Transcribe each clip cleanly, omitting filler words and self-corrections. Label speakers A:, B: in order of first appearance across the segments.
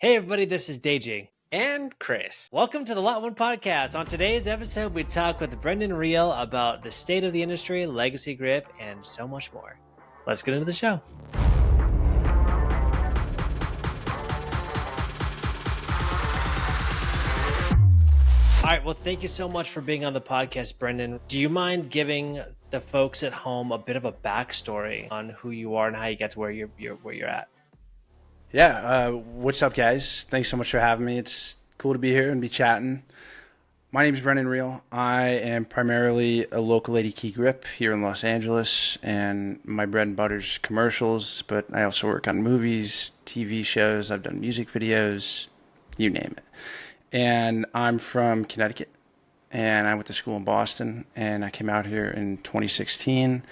A: Hey everybody, this is Deji.
B: And Chris.
A: Welcome to the Lot One Podcast. On today's episode, we talk with Brendan Riel about the state of the industry, legacy grip, and so much more. Let's get into the show. All right, well, thank you so much for being on the podcast, Brendan. Do you mind giving the folks at home a bit of a backstory on who you are and how you got to where you're at?
C: Yeah, what's up, guys? Thanks so much for having me. It's cool to be here and be chatting. My name is Brendan Riel. I am primarily a local A.T.E.S.E grip here in Los Angeles, and my bread and butter's commercials, but I also work on movies, TV shows, I've done music videos, you name it. And I'm from Connecticut, and I went to school in Boston, and I came out here in 2016,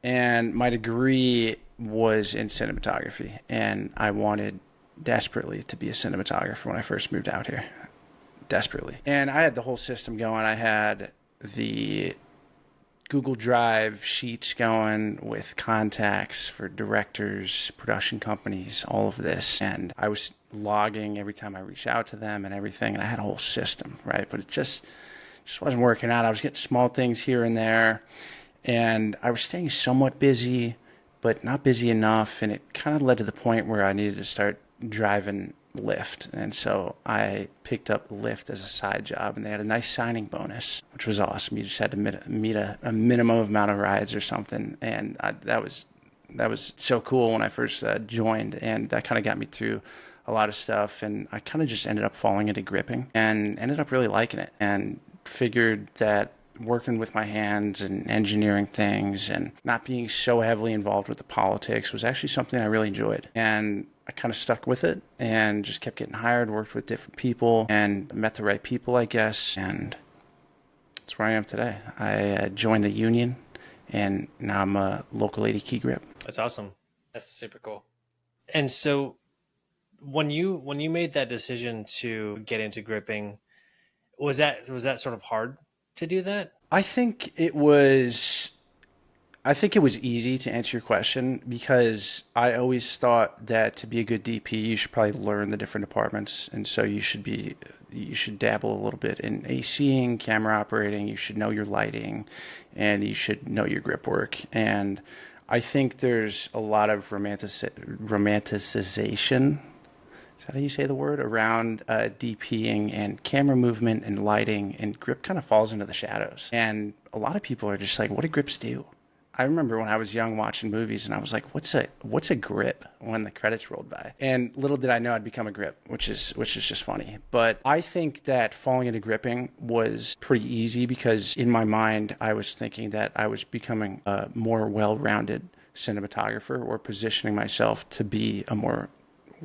C: and my degree was in cinematography, and I wanted desperately to be a cinematographer when I first moved out here. Desperately. And I had the whole system going. I had the Google Drive sheets going with contacts for directors, production companies, all of this. And I was logging every time I reached out to them and everything. And I had a whole system, right? But it just wasn't working out. I was getting small things here and there. And I was staying somewhat busy, but not busy enough. And it kind of led to the point where I needed to start driving Lyft. And so I picked up Lyft as a side job, and they had a nice signing bonus, which was awesome. You just had to meet a minimum amount of rides or something. And that was so cool when I first joined. And that kind of got me through a lot of stuff. And I kind of just ended up falling into gripping and ended up really liking it, and figured that working with my hands and engineering things and not being so heavily involved with the politics was actually something I really enjoyed. And I kind of stuck with it and just kept getting hired, worked with different people, and met the right people, I guess. And that's where I am today. I joined the union, and now I'm a local A.T.E.S.E grip.
A: That's awesome.
B: That's super cool.
A: And so when you made that decision to get into gripping, was that sort of hard to do that?
C: I think it was easy to answer your question, because I always thought that to be a good DP, you should probably learn the different departments. And so you should dabble a little bit in ACing, camera operating, you should know your lighting, and you should know your grip work. And I think there's a lot of romanticization, is that how you say the word, around DPing and camera movement and lighting, and grip kind of falls into the shadows. And a lot of people are just like, what do grips do? I remember when I was young watching movies, and I was like, what's a grip, when the credits rolled by? And little did I know I'd become a grip, which is just funny. But I think that falling into gripping was pretty easy, because in my mind, I was thinking that I was becoming a more well-rounded cinematographer, or positioning myself to be a more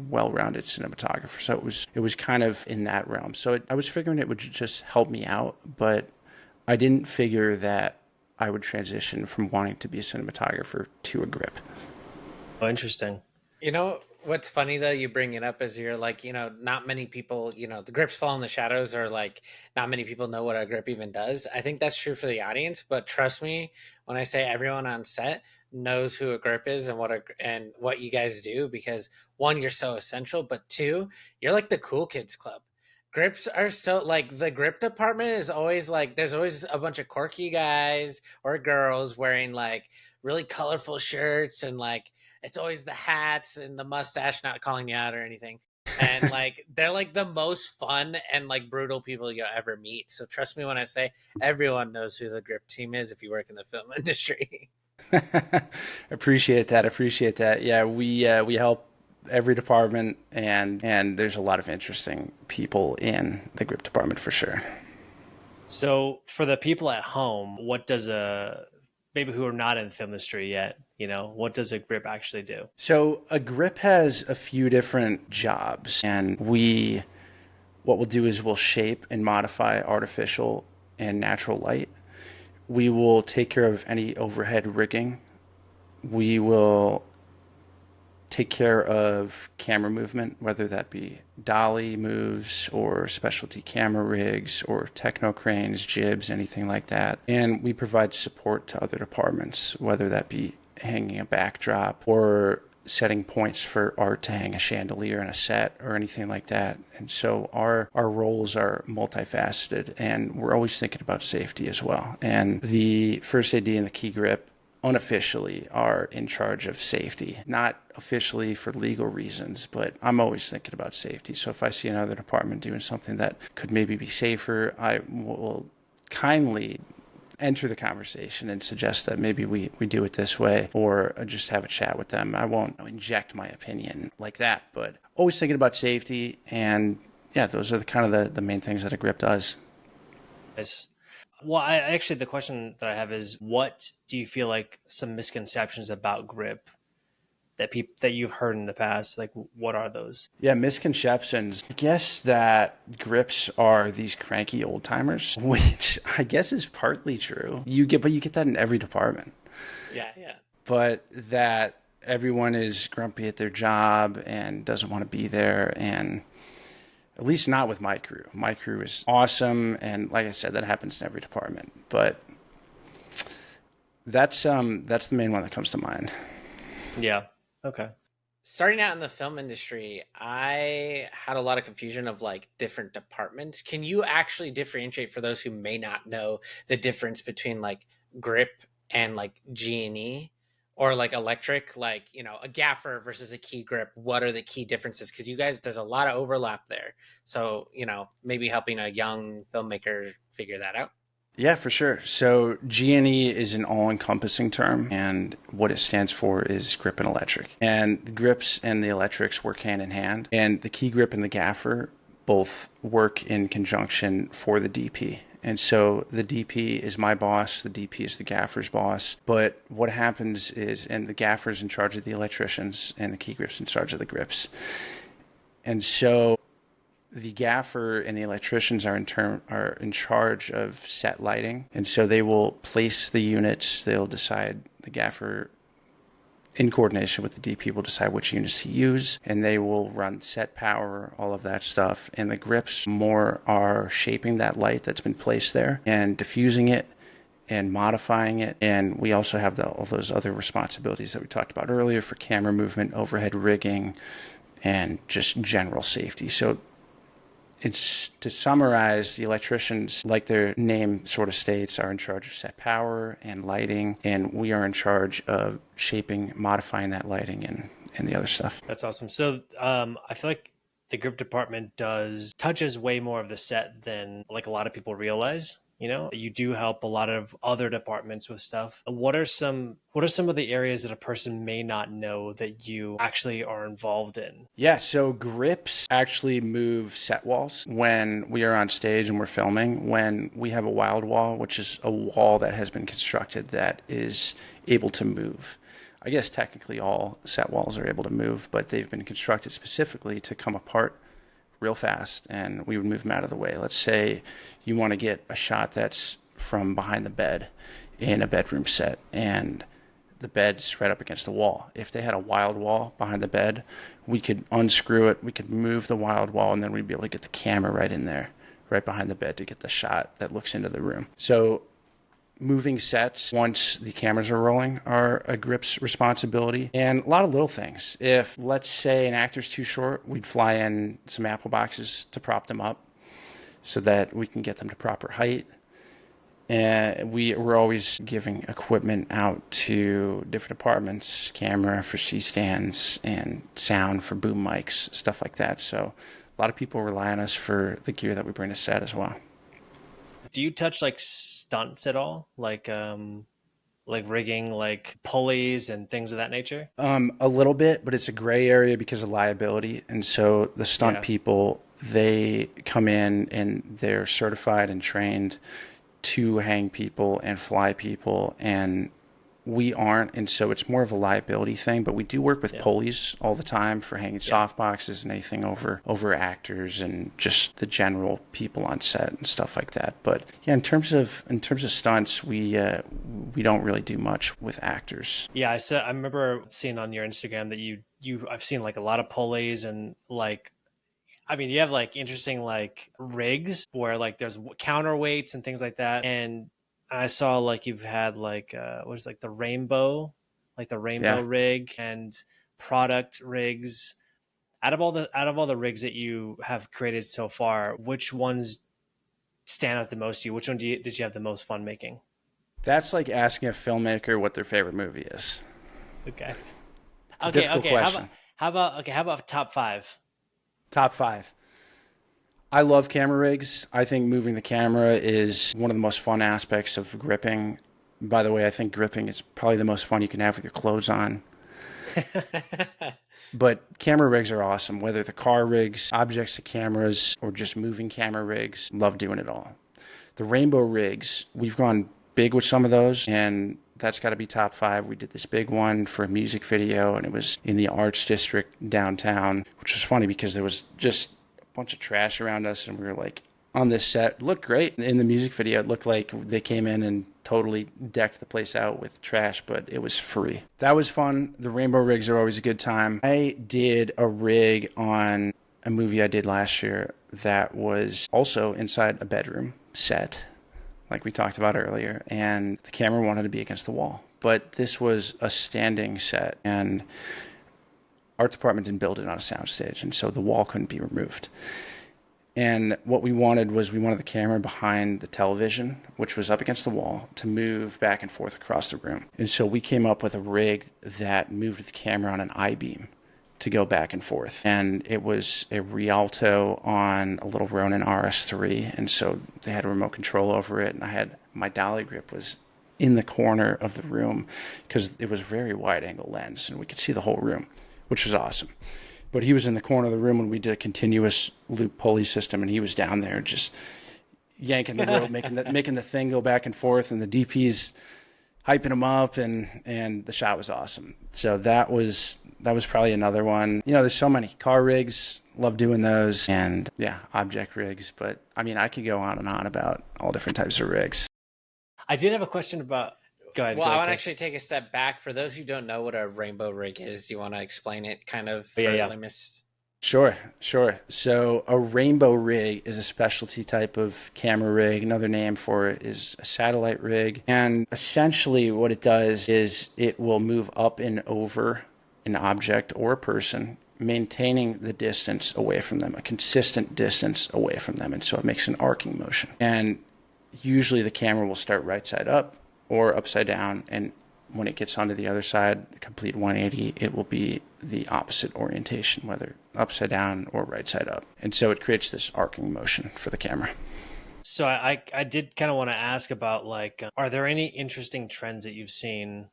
C: well-rounded cinematographer. So it was kind of in that realm. So I was figuring it would just help me out, but I didn't figure that I would transition from wanting to be a cinematographer to a grip.
A: Oh, interesting.
B: You know, what's funny though, you bring it up, is you're like, not many people, the grips fall in the shadows, or like not many people know what a grip even does. I think that's true for the audience, but trust me when I say everyone on set knows who a grip is and what you guys do, because one, you're so essential, but two, you're like the cool kids club. Grips are so, like, the grip department is always like, there's always a bunch of quirky guys or girls wearing like really colorful shirts, and like it's always the hats and the mustache, not calling you out or anything. And like they're like the most fun and like brutal people you'll ever meet. So trust me when I say everyone knows who the grip team is if you work in the film industry.
C: Appreciate that. Yeah, we help every department, and there's a lot of interesting people in the grip department for sure.
A: So for the people at home, what does maybe who are not in the film industry yet, what does a grip actually do?
C: So a grip has a few different jobs, and what we'll do is we'll shape and modify artificial and natural light. We will take care of any overhead rigging. We will take care of camera movement, whether that be dolly moves or specialty camera rigs or techno cranes, jibs, anything like that. And we provide support to other departments, whether that be hanging a backdrop or setting points for art to hang a chandelier in a set or anything like that. And so our roles are multifaceted, and we're always thinking about safety as well. And the first AD and the key grip unofficially are in charge of safety, not officially for legal reasons, but I'm always thinking about safety. So if I see another department doing something that could maybe be safer, I will kindly enter the conversation and suggest that maybe we do it this way, or just have a chat with them. I won't inject my opinion like that, but always thinking about safety. And yeah, those are the main things that a grip does.
A: Nice. Well, actually, the question that I have is, what do you feel like some misconceptions about grip that you've heard in the past? Like, what are those?
C: Yeah, misconceptions. I guess that grips are these cranky old timers, which I guess is partly true. But you get that in every department.
B: Yeah.
C: But that everyone is grumpy at their job and doesn't want to be there, and at least not with my crew. My crew is awesome, and like I said, that happens in every department. But that's the main one that comes to mind.
A: Yeah. Okay.
B: Starting out in the film industry, I had a lot of confusion of like different departments. Can you actually differentiate for those who may not know the difference between like grip and like G&E, or like electric, like, you know, a gaffer versus a key grip? What are the key differences? Because you guys, there's a lot of overlap there. So, you know, maybe helping a young filmmaker figure that out.
C: Yeah, for sure. So G&E is an all-encompassing term, and what it stands for is grip and electric. And the grips and the electrics work hand in hand, and the key grip and the gaffer both work in conjunction for the DP. And so the DP is my boss, the DP is the gaffer's boss. But what happens is, and the gaffer's in charge of the electricians, and the key grip's in charge of the grips. And so the gaffer and the electricians are in charge of set lighting, and so they will place the units. They'll decide, the gaffer, in coordination with the DP, will decide which units to use, and they will run set power, all of that stuff. And the grips more are shaping that light that's been placed there and diffusing it and modifying it. And we also have all those other responsibilities that we talked about earlier for camera movement, overhead rigging, and just general safety. So it's, to summarize, the electricians, like their name sort of states, are in charge of set power and lighting, and we are in charge of shaping, modifying that lighting, and the other stuff.
A: That's awesome. So I feel like the grip department touches way more of the set than like a lot of people realize. You know, you do help a lot of other departments with stuff. What are some of the areas that a person may not know that you actually are involved in?
C: Yeah, so grips actually move set walls when we are on stage and we're filming. When we have a wild wall, which is a wall that has been constructed that is able to move. I guess technically all set walls are able to move, but they've been constructed specifically to come apart real fast, and we would move them out of the way. Let's say you want to get a shot that's from behind the bed in a bedroom set, and the bed's right up against the wall. If they had a wild wall behind the bed, we could unscrew it, we could move the wild wall, and then we'd be able to get the camera right in there, right behind the bed, to get the shot that looks into the room. So moving sets once the cameras are rolling are a grip's responsibility. And a lot of little things. If, let's say, an actor's too short, we'd fly in some apple boxes to prop them up so that we can get them to proper height. And we're always giving equipment out to different departments, camera for C-stands and sound for boom mics, stuff like that. So a lot of people rely on us for the gear that we bring to set as well.
A: Do you touch like stunts at all? Like rigging, like pulleys and things of that nature?
C: A little bit, but it's a gray area because of liability. And so the stunt people, they come in and they're certified and trained to hang people and fly people, and we aren't, and so it's more of a liability thing. But we do work with pulleys all the time for hanging soft boxes and anything over actors and just the general people on set and stuff like that. But yeah, in terms of stunts, we don't really do much with actors.
A: Yeah, I remember seeing on your Instagram that I've seen like a lot of pulleys and like, I mean, you have like interesting like rigs where like there's counterweights and things like that. And I saw like you've had like what is like the rainbow rig, and product rigs, out of all the rigs that you have created so far, which ones stand out the most to you? Which one did you have the most fun making?
C: That's like asking a filmmaker what their favorite movie is.
A: Okay.
C: It's a
A: Okay.
C: difficult
A: Okay. How about
C: question.
A: top five?
C: Top five. I love camera rigs. I think moving the camera is one of the most fun aspects of gripping. By the way, I think gripping is probably the most fun you can have with your clothes on. But camera rigs are awesome, whether the car rigs, objects to cameras, or just moving camera rigs. Love doing it all. The rainbow rigs, we've gone big with some of those, and that's got to be top five. We did this big one for a music video, and it was in the Arts District downtown, which was funny because there was just a bunch of trash around us, and we were like on this set. It looked great. In the music video, it looked like they came in and totally decked the place out with trash, but it was free. That was fun. The rainbow rigs are always a good time. I did a rig on a movie I did last year that was also inside a bedroom set, like we talked about earlier, and the camera wanted to be against the wall. But this was a standing set, and art department didn't build it on a soundstage, and so the wall couldn't be removed. And what we wanted was we wanted the camera behind the television, which was up against the wall, to move back and forth across the room. And so we came up with a rig that moved the camera on an I-beam to go back and forth. And it was a Rialto on a little Ronin RS3. And so they had a remote control over it. And I had my dolly grip was in the corner of the room because it was a very wide angle lens and we could see the whole room, which was awesome. But he was in the corner of the room when we did a continuous loop pulley system, and he was down there just yanking the rope, making the thing go back and forth, and the DP's hyping him up, and the shot was awesome. So that was probably another one. You know, there's so many car rigs, love doing those, and yeah, object rigs. But I mean, I could go on and on about all different types of rigs.
A: I did have a question about. Go ahead.
B: Well,
A: Go
B: I
A: ahead,
B: want to
A: Chris.
B: actually take a step back. For those who don't know what a rainbow rig is, do you want to explain it kind of for
A: Yeah, yeah.
B: limits?
C: Sure. So a rainbow rig is a specialty type of camera rig. Another name for it is a satellite rig. And essentially what it does is it will move up and over an object or a person, maintaining the distance away from them, a consistent distance away from them. And so it makes an arcing motion. And usually the camera will start right side up or upside down, and when it gets onto the other side, a complete 180, it will be the opposite orientation, whether upside down or right side up. And so it creates this arcing motion for the camera.
A: So I did kind of want to ask about like, are there any interesting trends that you've seen,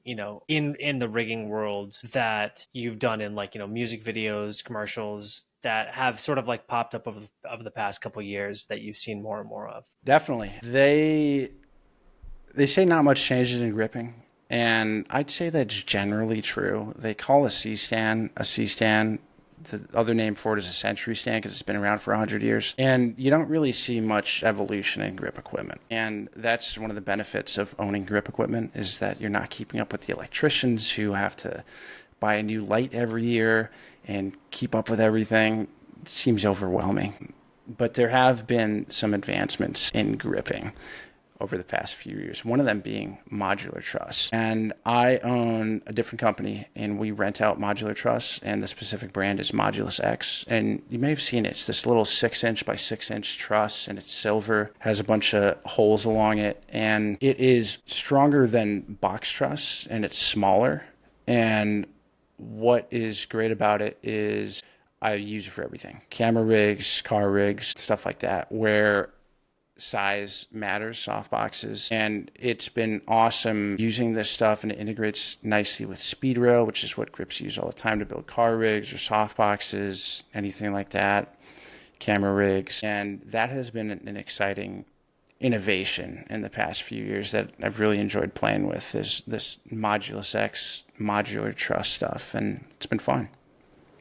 A: in the rigging world that you've done in like, music videos, commercials that have sort of like popped up over the past couple of years that you've seen more and more of?
C: Definitely. They say not much changes in gripping, and I'd say that's generally true. They call a C-stand a C-stand. The other name for it is a century stand because it's been around for 100 years. And you don't really see much evolution in grip equipment. And that's one of the benefits of owning grip equipment is that you're not keeping up with the electricians who have to buy a new light every year and keep up with everything. It seems overwhelming. But there have been some advancements in gripping over the past few years, one of them being modular truss. And I own a different company, and we rent out modular truss, and the specific brand is I.A.T.S.E. And you may have seen it. It's this little 6-inch by 6-inch truss, and it's silver, has a bunch of holes along it, and it is stronger than box truss, and it's smaller. And what is great about it is I use it for everything. Camera rigs, car rigs, stuff like that, where size matters, soft boxes. And it's been awesome using this stuff, and it integrates nicely with speed rail, which is what grips use all the time to build car rigs or soft boxes, anything like that, camera rigs. And that has been an exciting innovation in the past few years that I've really enjoyed playing with, is this I.A.T.S.E modular truss stuff, and it's been fun.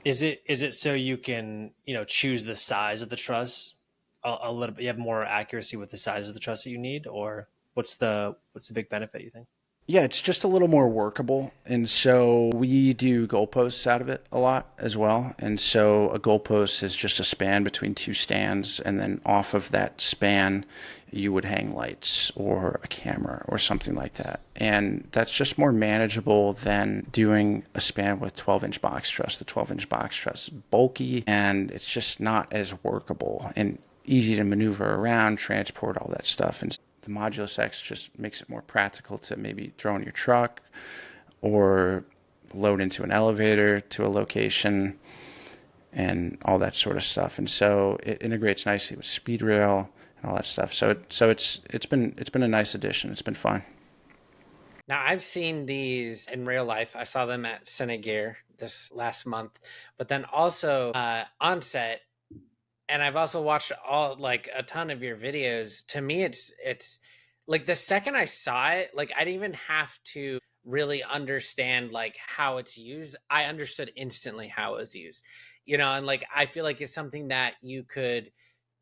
A: Is it so you can, choose the size of the truss a little bit, you have more accuracy with the size of the truss that you need, or what's the big benefit you think?
C: Yeah, it's just a little more workable. And so we do goalposts out of it a lot as well. And so a goalpost is just a span between two stands. And then off of that span, you would hang lights or a camera or something like that. And that's just more manageable than doing a span with 12-inch box truss. The 12-inch box truss is bulky and it's just not as workable and easy to maneuver around, transport, all that stuff. And the Modulus X just makes it more practical to maybe throw in your truck or load into an elevator to a location and all that sort of stuff. And so it integrates nicely with speed rail and all that stuff. So it's been a nice addition. It's been fun.
B: Now I've seen these in real life. I saw them at Cinegear this last month, but then also on set. And I've also watched a ton of your videos. To me, it's like the second I saw it, like I didn't even have to really understand like how it's used. I understood instantly how it was used, and like I feel like it's something that you could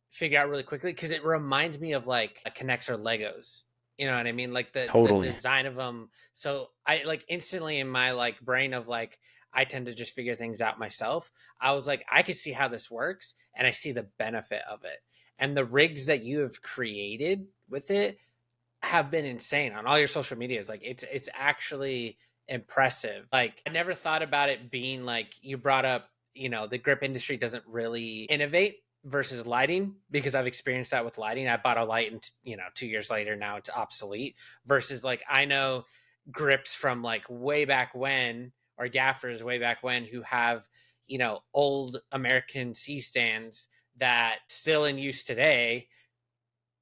B: figure out really quickly because it reminds me of like Connects or Legos. You know what I mean? Like the
C: Totally.
B: design of them. So I like instantly in my like brain of like I tend to just figure things out myself. I was like, I could see how this works and I see the benefit of it. And the rigs that you have created with it have been insane on all your social medias. Like it's actually impressive. Like I never thought about it being like you brought up, the grip industry doesn't really innovate versus lighting because I've experienced that with lighting. I bought a light and 2 years later now it's obsolete versus like I know grips from like way back when or gaffers way back when who have old American C stands that still in use today,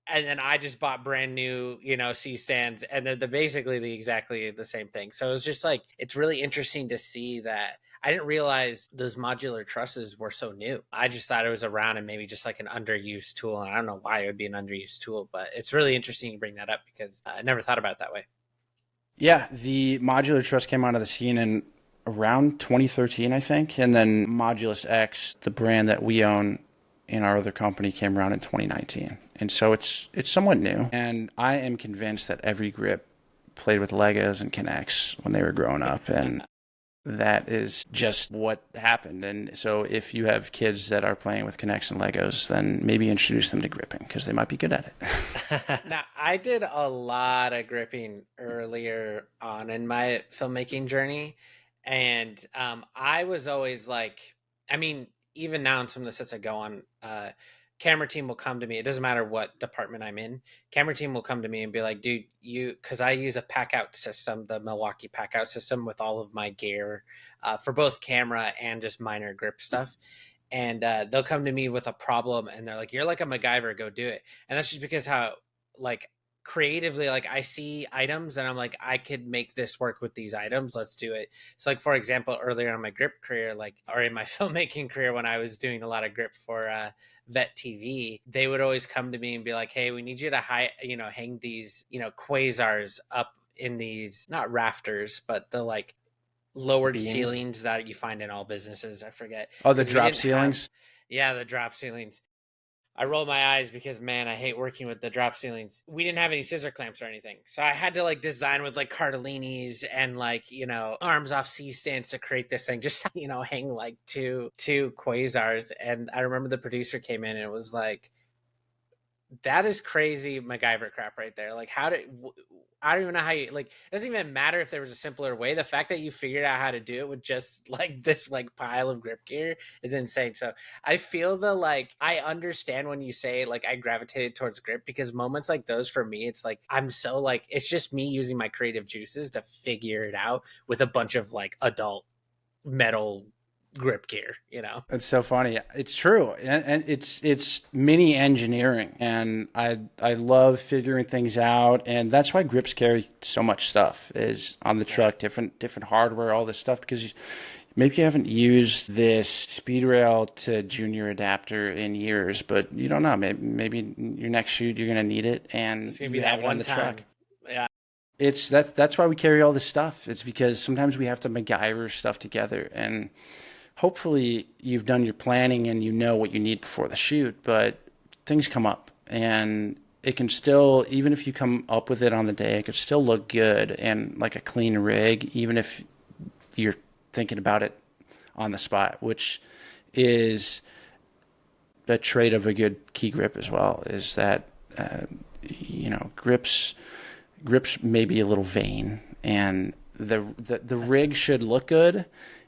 B: and then I just bought brand new C stands and they're basically exactly the same thing. So it's just like it's really interesting to see that. I didn't realize those modular trusses were so new. I just thought it was around and maybe just like an underused tool. And I don't know why it would be an underused tool, but it's really interesting you bring that up because I never thought about it that way.
C: Yeah, the modular truss came onto the scene in around 2013, I think. And then Modulus X, the brand that we own in our other company, came around in 2019. And so it's somewhat new. And I am convinced that every grip played with Legos and Connects when they were growing up. And that is just what happened. And so if you have kids that are playing with Connects and Legos, then maybe introduce them to gripping because they might be good at it.
B: Now, I did a lot of gripping earlier on in my filmmaking journey. And I was always like, I mean, even now in some of the sets I go on, camera team will come to me. It doesn't matter what department I'm in. Camera team will come to me and be like, dude, because I use a pack out system, the Milwaukee pack out system with all of my gear for both camera and just minor grip stuff. And they'll come to me with a problem and they're like, you're like a MacGyver, go do it. And that's just because how like creatively, like I see items and I'm like, I could make this work with these items. Let's do it. So like, for example, earlier in my grip career, like, or in my filmmaking career, when I was doing a lot of grip for Vet TV, they would always come to me and be like, hey, we need you to hang these, quasars up in these, not rafters, but the like lowered
A: Beams.
B: ceilings that you find in all businesses. I forget.
C: Oh, the drop ceilings?
B: Yeah, the drop ceilings. I rolled my eyes because, man, I hate working with the drop ceilings. We didn't have any scissor clamps or anything. So I had to like design with like Cardellini's and like, arms off C stands to create this thing, just, hang like two quasars. And I remember the producer came in and it was like, that is crazy MacGyver crap right there. Like I don't even know how you like, it doesn't even matter if there was a simpler way. The fact that you figured out how to do it with just like this like pile of grip gear is insane. So I feel I understand when you say like I gravitated towards grip because moments like those for me, it's like, I'm so like, it's just me using my creative juices to figure it out with a bunch of like adult metal grip gear.
C: It's so funny. It's true, and it's mini engineering, and I love figuring things out, and that's why grips carry so much stuff is on the truck, different hardware, all this stuff, because maybe you haven't used this speed rail to junior adapter in years, but you don't know. Maybe your next shoot you're gonna need it, and
B: it's gonna be that one time.
C: Truck.
B: Yeah.
C: That's why we carry all this stuff. It's because sometimes we have to MacGyver stuff together, and hopefully you've done your planning and you know what you need before the shoot, but things come up and it can still, even if you come up with it on the day, it could still look good and like a clean rig, even if you're thinking about it on the spot, which is a trait of a good key grip as well, is that, grips may be a little vain, and the rig should look good,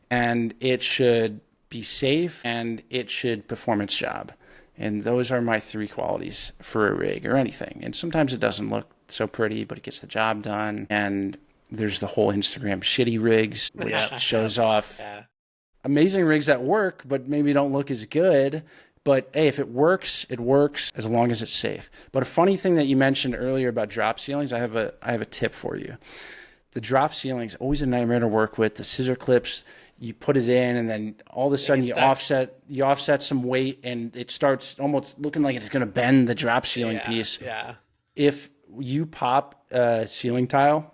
C: and it should be safe, and it should perform its job. And those are my 3 qualities for a rig or anything. And sometimes it doesn't look so pretty, but it gets the job done. And there's the whole Instagram shitty rigs, which shows off amazing rigs that work, but maybe don't look as good. But hey, if it works as long as it's safe. But a funny thing that you mentioned earlier about drop ceilings, I have a tip for you. The drop ceilings, always a nightmare to work with. The scissor clips, you put it in, and then all of a sudden you offset some weight, and it starts almost looking like it's going to bend the drop ceiling piece.
B: Yeah.
C: If you pop a ceiling tile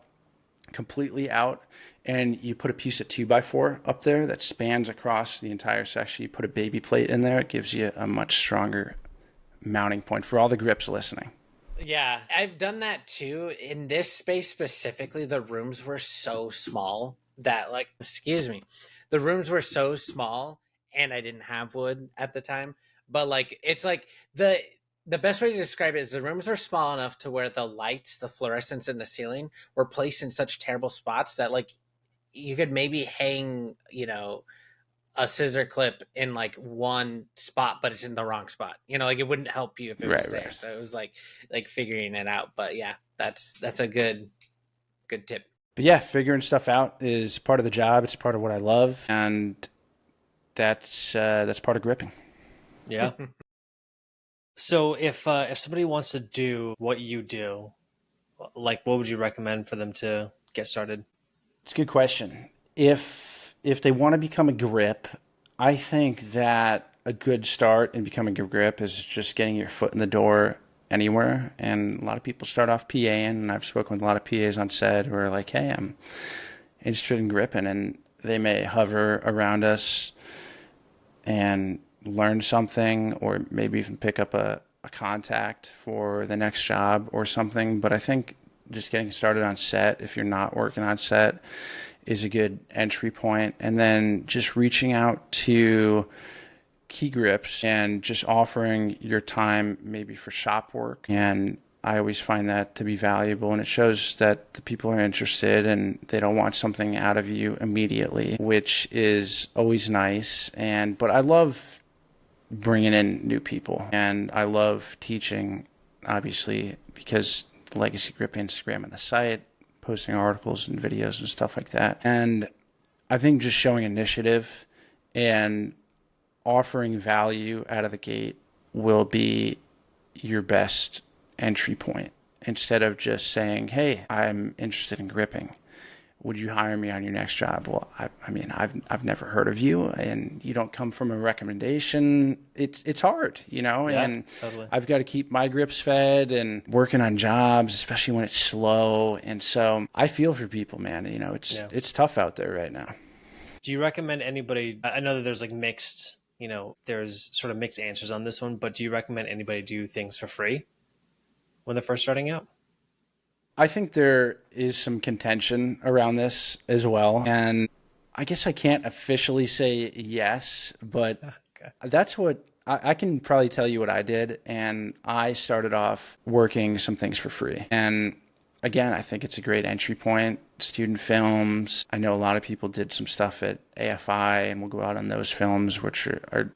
C: completely out and you put a piece of 2x4 up there that spans across the entire section, you put a baby plate in there, it gives you a much stronger mounting point for all the grips listening.
B: Yeah, I've done that too. In this space specifically, the rooms were so small that, the rooms were so small, and I didn't have wood at the time. But it's like the best way to describe it is the rooms were small enough to where the lights, the fluorescents in the ceiling were placed in such terrible spots that you could maybe hang, a scissor clip in one spot, but it's in the wrong spot. It wouldn't help you if it was there. Right. So it was like figuring it out. But yeah, that's a good tip.
C: But yeah, figuring stuff out is part of the job. It's part of what I love, and that's part of gripping.
A: Yeah. So if somebody wants to do what you do, what would you recommend for them to get started?
C: It's a good question. If they want to become a grip, I think that a good start in becoming a grip is just getting your foot in the door anywhere. And a lot of people start off PAing, and I've spoken with a lot of PAs on set who are like, hey, I'm interested in gripping, and they may hover around us and learn something, or maybe even pick up a contact for the next job or something. But I think just getting started on set, if you're not working on set, is a good entry point. And then just reaching out to key grips and just offering your time maybe for shop work. And I always find that to be valuable, and it shows that the people are interested and they don't want something out of you immediately, which is always nice. But I love bringing in new people, and I love teaching, obviously, because the Legacy Grip Instagram and the site, posting articles and videos and stuff like that. And I think just showing initiative and offering value out of the gate will be your best entry point, instead of just saying, hey, I'm interested in gripping. Would you hire me on your next job? Well, I've never heard of you, and you don't come from a recommendation. It's hard,
A: Yeah,
C: and
A: totally.
C: I've got to keep my grips fed and working on jobs, especially when it's slow. And so I feel for people, man. It's tough out there right now.
A: Do you recommend anybody? I know that there's mixed, there's sort of mixed answers on this one, but do you recommend anybody do things for free when they're first starting out?
C: I think there is some contention around this as well. And I guess I can't officially say yes, but that's what I can probably tell you what I did. And I started off working some things for free. And again, I think it's a great entry point. Student films. I know a lot of people did some stuff at AFI, and we'll go out on those films, which are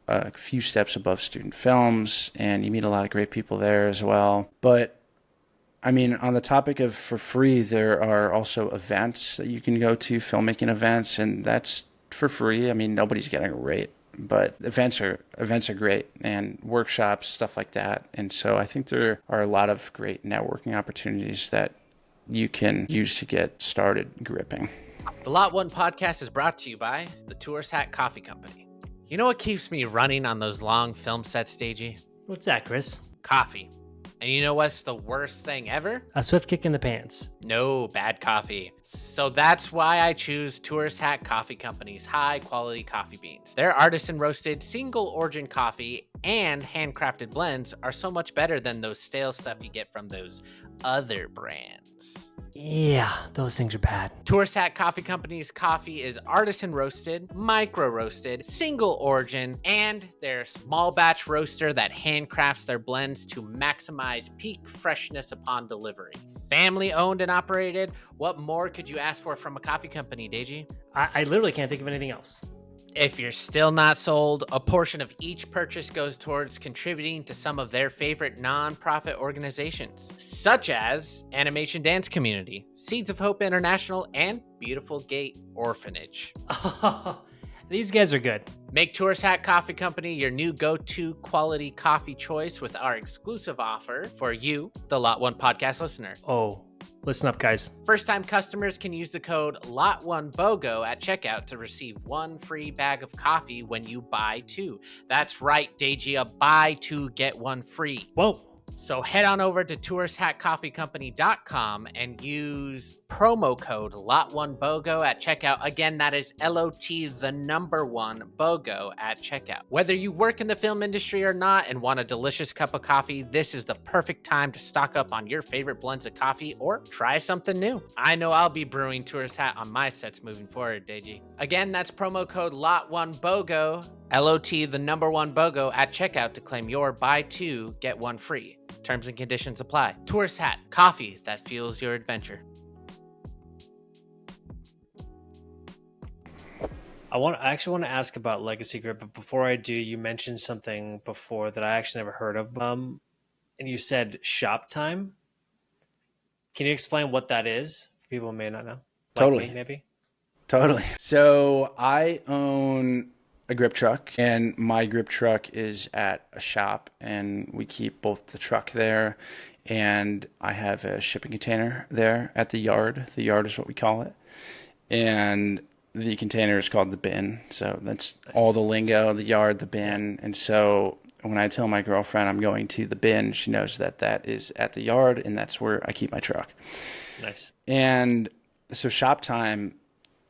C: a few steps above student films. And you meet a lot of great people there as well. But on the topic of for free, there are also events that you can go to, filmmaking events, and that's for free. Nobody's getting a rate, but events are great, and workshops, stuff like that. And so I think there are a lot of great networking opportunities that you can use to get started gripping.
B: The Lot 1 podcast is brought to you by the Tourist Hat Coffee Company. You know what keeps me running on those long film sets, Stagey?
A: What's that, Chris?
B: Coffee. And you know what's the worst thing ever?
A: A swift kick in the pants.
B: No, bad coffee. So that's why I choose Tourist Hat Coffee Company's high quality coffee beans. Their artisan roasted single origin coffee and handcrafted blends are so much better than those stale stuff you get from those other brands.
A: Yeah, those things are bad.
B: Tourist Hat Coffee Company's coffee is artisan roasted, micro roasted, single origin, and their small batch roaster that handcrafts their blends to maximize peak freshness upon delivery. Family owned and operated. What more could you ask for from a coffee company, Deji?
A: I literally can't think of anything else.
B: If you're still not sold, a portion of each purchase goes towards contributing to some of their favorite nonprofit organizations, such as Animation Dance Community, Seeds of Hope International, and Beautiful Gate Orphanage.
A: These guys are good.
B: Make Tourist Hat Coffee Company your new go-to quality coffee choice with our exclusive offer for you, the Lot 1 podcast listener.
A: Oh, listen up, guys.
B: First-time customers can use the code LOT1BOGO at checkout to receive one free bag of coffee when you buy two. That's right, Deji, a buy two, get one free.
A: Whoa.
B: So head on over to touristhatcoffeecompany.com and use promo code LOT1BOGO at checkout. Again, that is LOT, the number one, BOGO at checkout. Whether you work in the film industry or not and want a delicious cup of coffee, this is the perfect time to stock up on your favorite blends of coffee or try something new. I know I'll be brewing Tourist Hat on my sets moving forward, Deji. Again, that's promo code LOT1BOGO, LOT, the number one, BOGO at checkout to claim your buy two, get one free. Terms and conditions apply. Tourist Hat, coffee that fuels your adventure.
A: I actually want to ask about Legacy Grip, but before I do, you mentioned something before that I actually never heard of. And you said shop time. Can you explain what that is? People may not know.
C: Totally.
A: Me, maybe.
C: Totally. So I own a grip truck, and my grip truck is at a shop, and we keep both the truck there, and I have a shipping container there at the yard. The yard is what we call it. And the container is called the bin. So that's nice. All the lingo, the yard, the bin. And so when I tell my girlfriend I'm going to the bin, she knows that that is at the yard, and that's where I keep my truck.
A: Nice.
C: And so shop time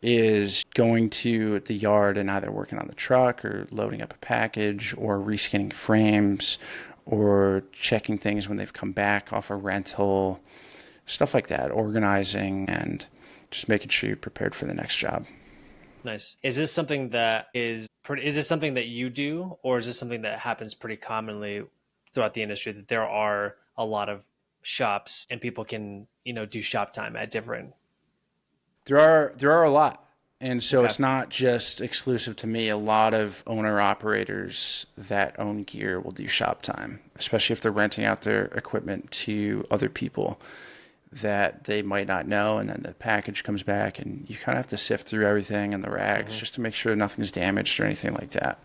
C: is going to the yard and either working on the truck or loading up a package or reskinning frames or checking things when they've come back off a rental, stuff like that, organizing and just making sure you're prepared for the next job.
A: Nice. Is this something that is this something that you do, or is this something that happens pretty commonly throughout the industry, that there are a lot of shops and people can, do shop time at different?
C: There are a lot. And so It's not just exclusive to me. A lot of owner-operators that own gear will do shop time, especially if they're renting out their equipment to other people that they might not know. And then the package comes back, and you kind of have to sift through everything in the rags just to make sure nothing's damaged or anything like that.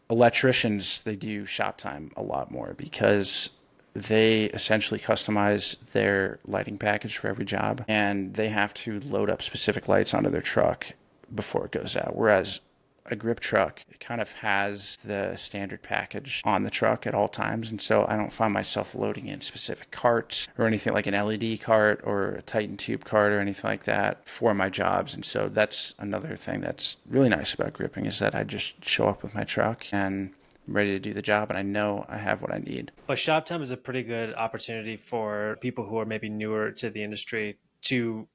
C: Electricians, they do shop time a lot more because they essentially customize their lighting package for every job, and they have to load up specific lights onto their truck before it goes out. Whereas a grip truck, it kind of has the standard package on the truck at all times. And so I don't find myself loading in specific carts or anything like an LED cart or a Titan tube cart or anything like that for my jobs. And so that's another thing that's really nice about gripping, is that I just show up with my truck and I'm ready to do the job, and I know I have what I need.
A: But shop time is a pretty good opportunity for people who are maybe newer to the industry to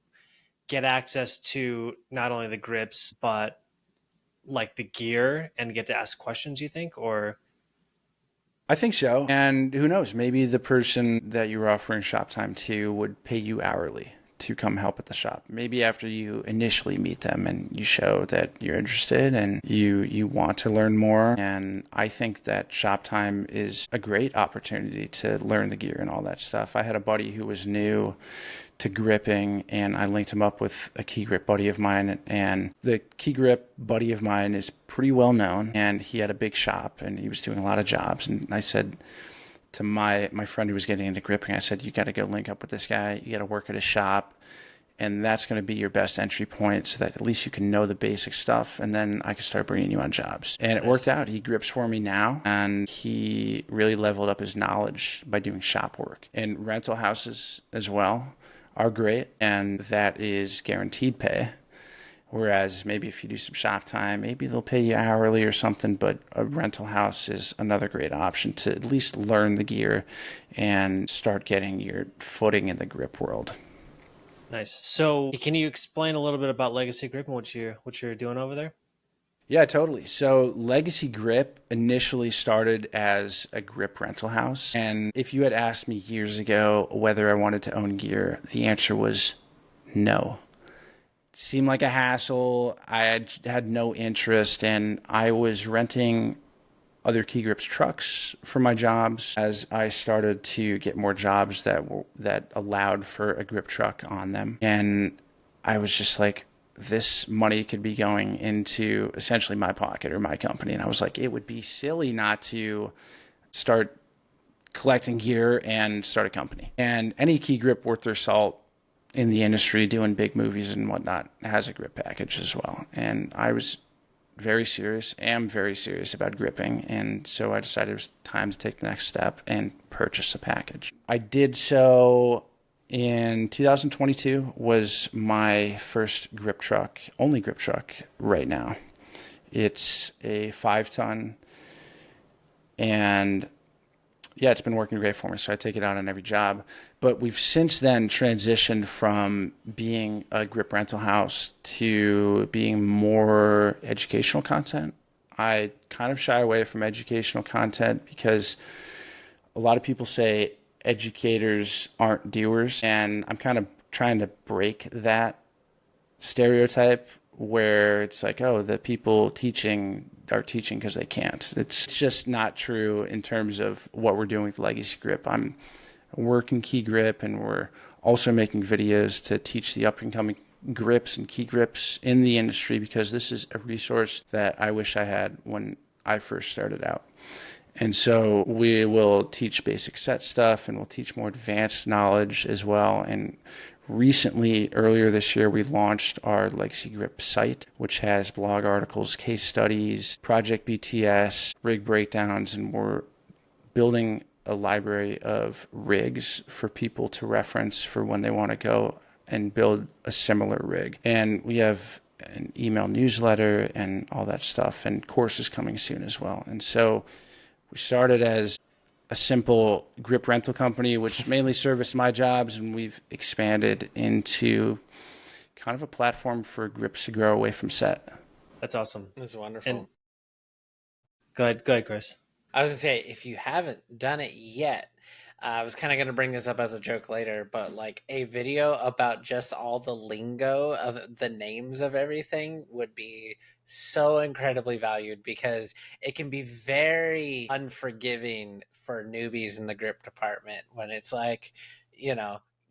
A: get access to not only the grips, but like the gear, and get to ask questions, you think? Or
C: I think so. And who knows, maybe the person that you're offering shop time to would pay you hourly to come help at the shop. Maybe after you initially meet them and you show that you're interested and you want to learn more. And I think that shop time is a great opportunity to learn the gear and all that stuff. I had a buddy who was new to gripping, and I linked him up with a key grip buddy of mine, and the key grip buddy of mine is pretty well known, and he had a big shop and he was doing a lot of jobs. And I said to my friend who was getting into gripping, I said, you got to go link up with this guy. You got to work at his shop and that's going to be your best entry point so that at least you can know the basic stuff, and then I can start bringing you on jobs. And it worked out. He grips for me now, and he really leveled up his knowledge by doing shop work. And rental houses as well are great, and that is guaranteed pay. Whereas maybe if you do some shop time, maybe they'll pay you hourly or something, but a rental house is another great option to at least learn the gear and start getting your footing in the grip world.
A: Nice. So can you explain a little bit about Legacy Grip and what you're doing over there?
C: Yeah, totally. So Legacy Grip initially started as a grip rental house. And if you had asked me years ago whether I wanted to own gear, the answer was no. Seemed like a hassle. I had no interest, and I was renting other Key Grips trucks for my jobs as I started to get more jobs that allowed for a grip truck on them. And I was just like, this money could be going into essentially my pocket or my company. And I was like, it would be silly not to start collecting gear and start a company. And any Key Grip worth their salt in the industry doing big movies and whatnot has a grip package as well. And I was am very serious about gripping. And so I decided it was time to take the next step and purchase a package. I did so in 2022 was my first grip truck, only grip truck right now. It's a 5-ton, and yeah, it's been working great for me, so I take it out on every job. But we've since then transitioned from being a grip rental house to being more educational content. I kind of shy away from educational content because a lot of people say educators aren't doers, and I'm kind of trying to break that stereotype where it's like, oh, the people teaching are teaching because they can't. It's just not true in terms of what we're doing with Legacy Grip. I'm working Key Grip, and we're also making videos to teach the up-and-coming grips and Key Grips in the industry, because this is a resource that I wish I had when I first started out. And so we will teach basic set stuff, and we'll teach more advanced knowledge as well. And recently, earlier this year, we launched our Legacy Grip site, which has blog articles, case studies, Project BTS, rig breakdowns, and we're building a library of rigs for people to reference for when they want to go and build a similar rig. And we have an email newsletter and all that stuff, and courses coming soon as well. And so we started as a simple grip rental company, which mainly serviced my jobs, and we've expanded into kind of a platform for grips to grow away from set.
A: That's awesome.
B: That's wonderful.
A: And go ahead, Chris.
B: I was gonna say, if you haven't done it yet, I was kind of gonna bring this up as a joke later, but like a video about just all the lingo of the names of everything would be so incredibly valued, because it can be very unforgiving for newbies in the grip department when it's like,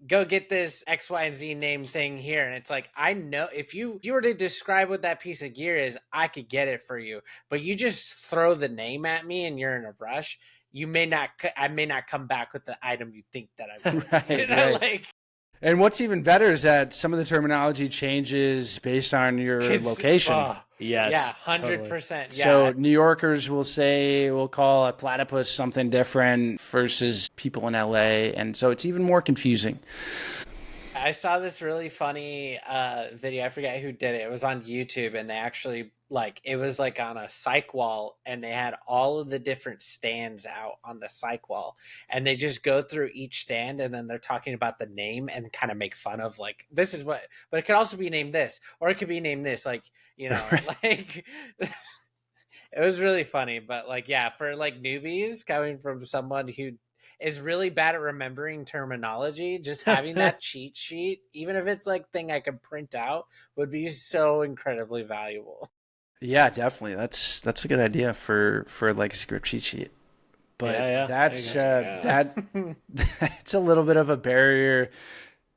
B: go get this X, Y, and Z name thing here. And it's like, I know if you were to describe what that piece of gear is, I could get it for you. But you just throw the name at me and you're in a rush. I may not come back with the item you think that I would.
C: Right.
B: Like.
C: And what's even better is that some of the terminology changes based on your location.
A: Yes.
B: Yeah, 100%. Totally. Yeah.
C: So New Yorkers we'll call a platypus something different versus people in LA. And so it's even more confusing.
B: I saw this really funny video. I forget who did it. It was on YouTube, and they actually it was like on a cyc wall, and they had all of the different stands out on the cyc wall, and they just go through each stand, and then they're talking about the name and kind of make fun of like, this is what, but it could also be named this, or it could be named this, like, like it was really funny. But like, yeah, for like newbies coming from someone who is really bad at remembering terminology, just having that cheat sheet, even if it's like thing I could print out, would be so incredibly valuable.
C: Yeah, definitely. That's a good idea for a Legacy Grip cheat sheet. But that's it's a little bit of a barrier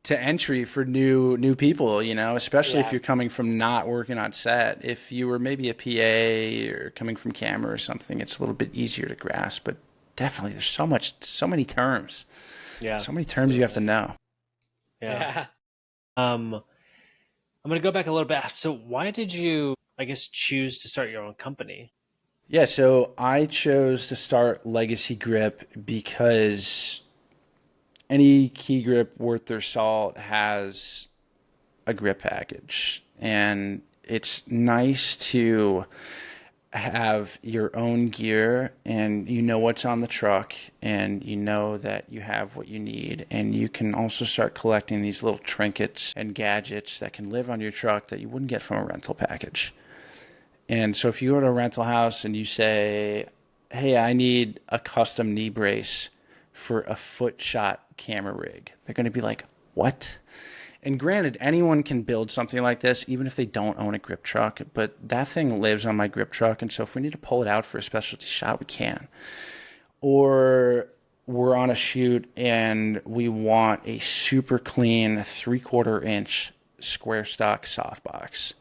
C: to entry for new people, especially if you're coming from not working on set. If you were maybe a PA or coming from camera or something, it's a little bit easier to grasp. But definitely, there's so many terms.
A: Yeah,
C: so many terms you have to know.
A: Yeah. I'm going to go back a little bit. So, why did you, I guess, choose to start your own company?
C: Yeah, so I chose to start Legacy Grip because any key grip worth their salt has a grip package. And it's nice to have your own gear and you know what's on the truck and you know that you have what you need. And you can also start collecting these little trinkets and gadgets that can live on your truck that you wouldn't get from a rental package. And so if you go to a rental house and you say, hey, I need a custom knee brace for a foot shot camera rig, they're going to be like, what? And granted, anyone can build something like this, even if they don't own a grip truck, but that thing lives on my grip truck. And so if we need to pull it out for a specialty shot, we can. Or we're on a shoot and we want a super clean 3/4 inch square stock softbox.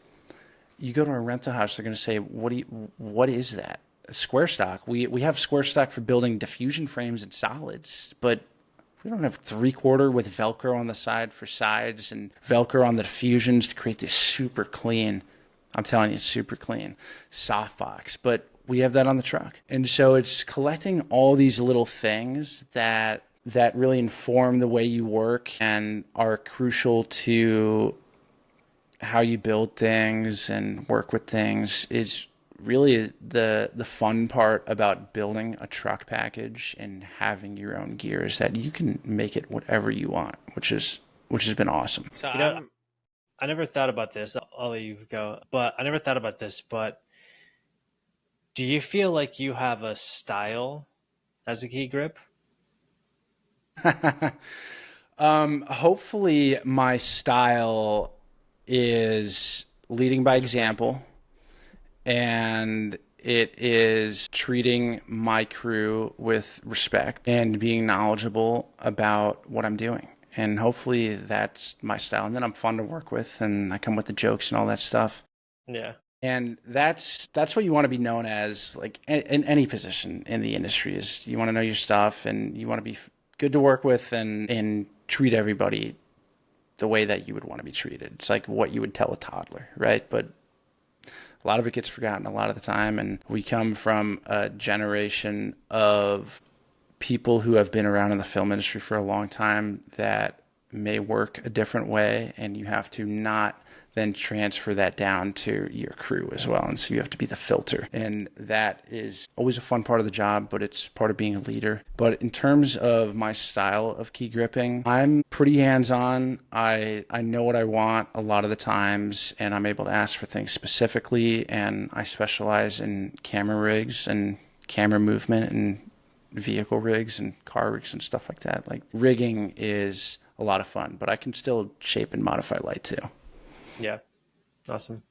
C: You go to a rental house, they're going to say, what is that? Square stock. We have square stock for building diffusion frames and solids, but we don't have 3/4 with Velcro on the side for sides and Velcro on the diffusions to create this super clean, I'm telling you, super clean softbox. But we have that on the truck. And so it's collecting all these little things that really inform the way you work and are crucial to how you build things and work with things is really the fun part about building a truck package and having your own gear is that you can make it whatever you want, which has been awesome.
B: So
A: You know, I never thought about this. I'll let you go, but I never thought about this. But do you feel like you have a style as a key grip?
C: Hopefully my style is leading by example and it is treating my crew with respect and being knowledgeable about what I'm doing. And hopefully that's my style. And then I'm fun to work with and I come with the jokes and all that stuff.
A: Yeah.
C: And that's what you want to be known as, like in any position in the industry, is you want to know your stuff and you want to be good to work with and treat everybody the way that you would want to be treated. It's like what you would tell a toddler, right? But a lot of it gets forgotten a lot of the time. And we come from a generation of people who have been around in the film industry for a long time that may work a different way. And you have to not then transfer that down to your crew as well. And so you have to be the filter. And that is always a fun part of the job, but it's part of being a leader. But in terms of my style of key gripping, I'm pretty hands-on. I know what I want a lot of the times, and I'm able to ask for things specifically. And I specialize in camera rigs and camera movement and vehicle rigs and car rigs and stuff like that. Like rigging is a lot of fun, but I can still shape and modify light too.
A: Yeah. Awesome.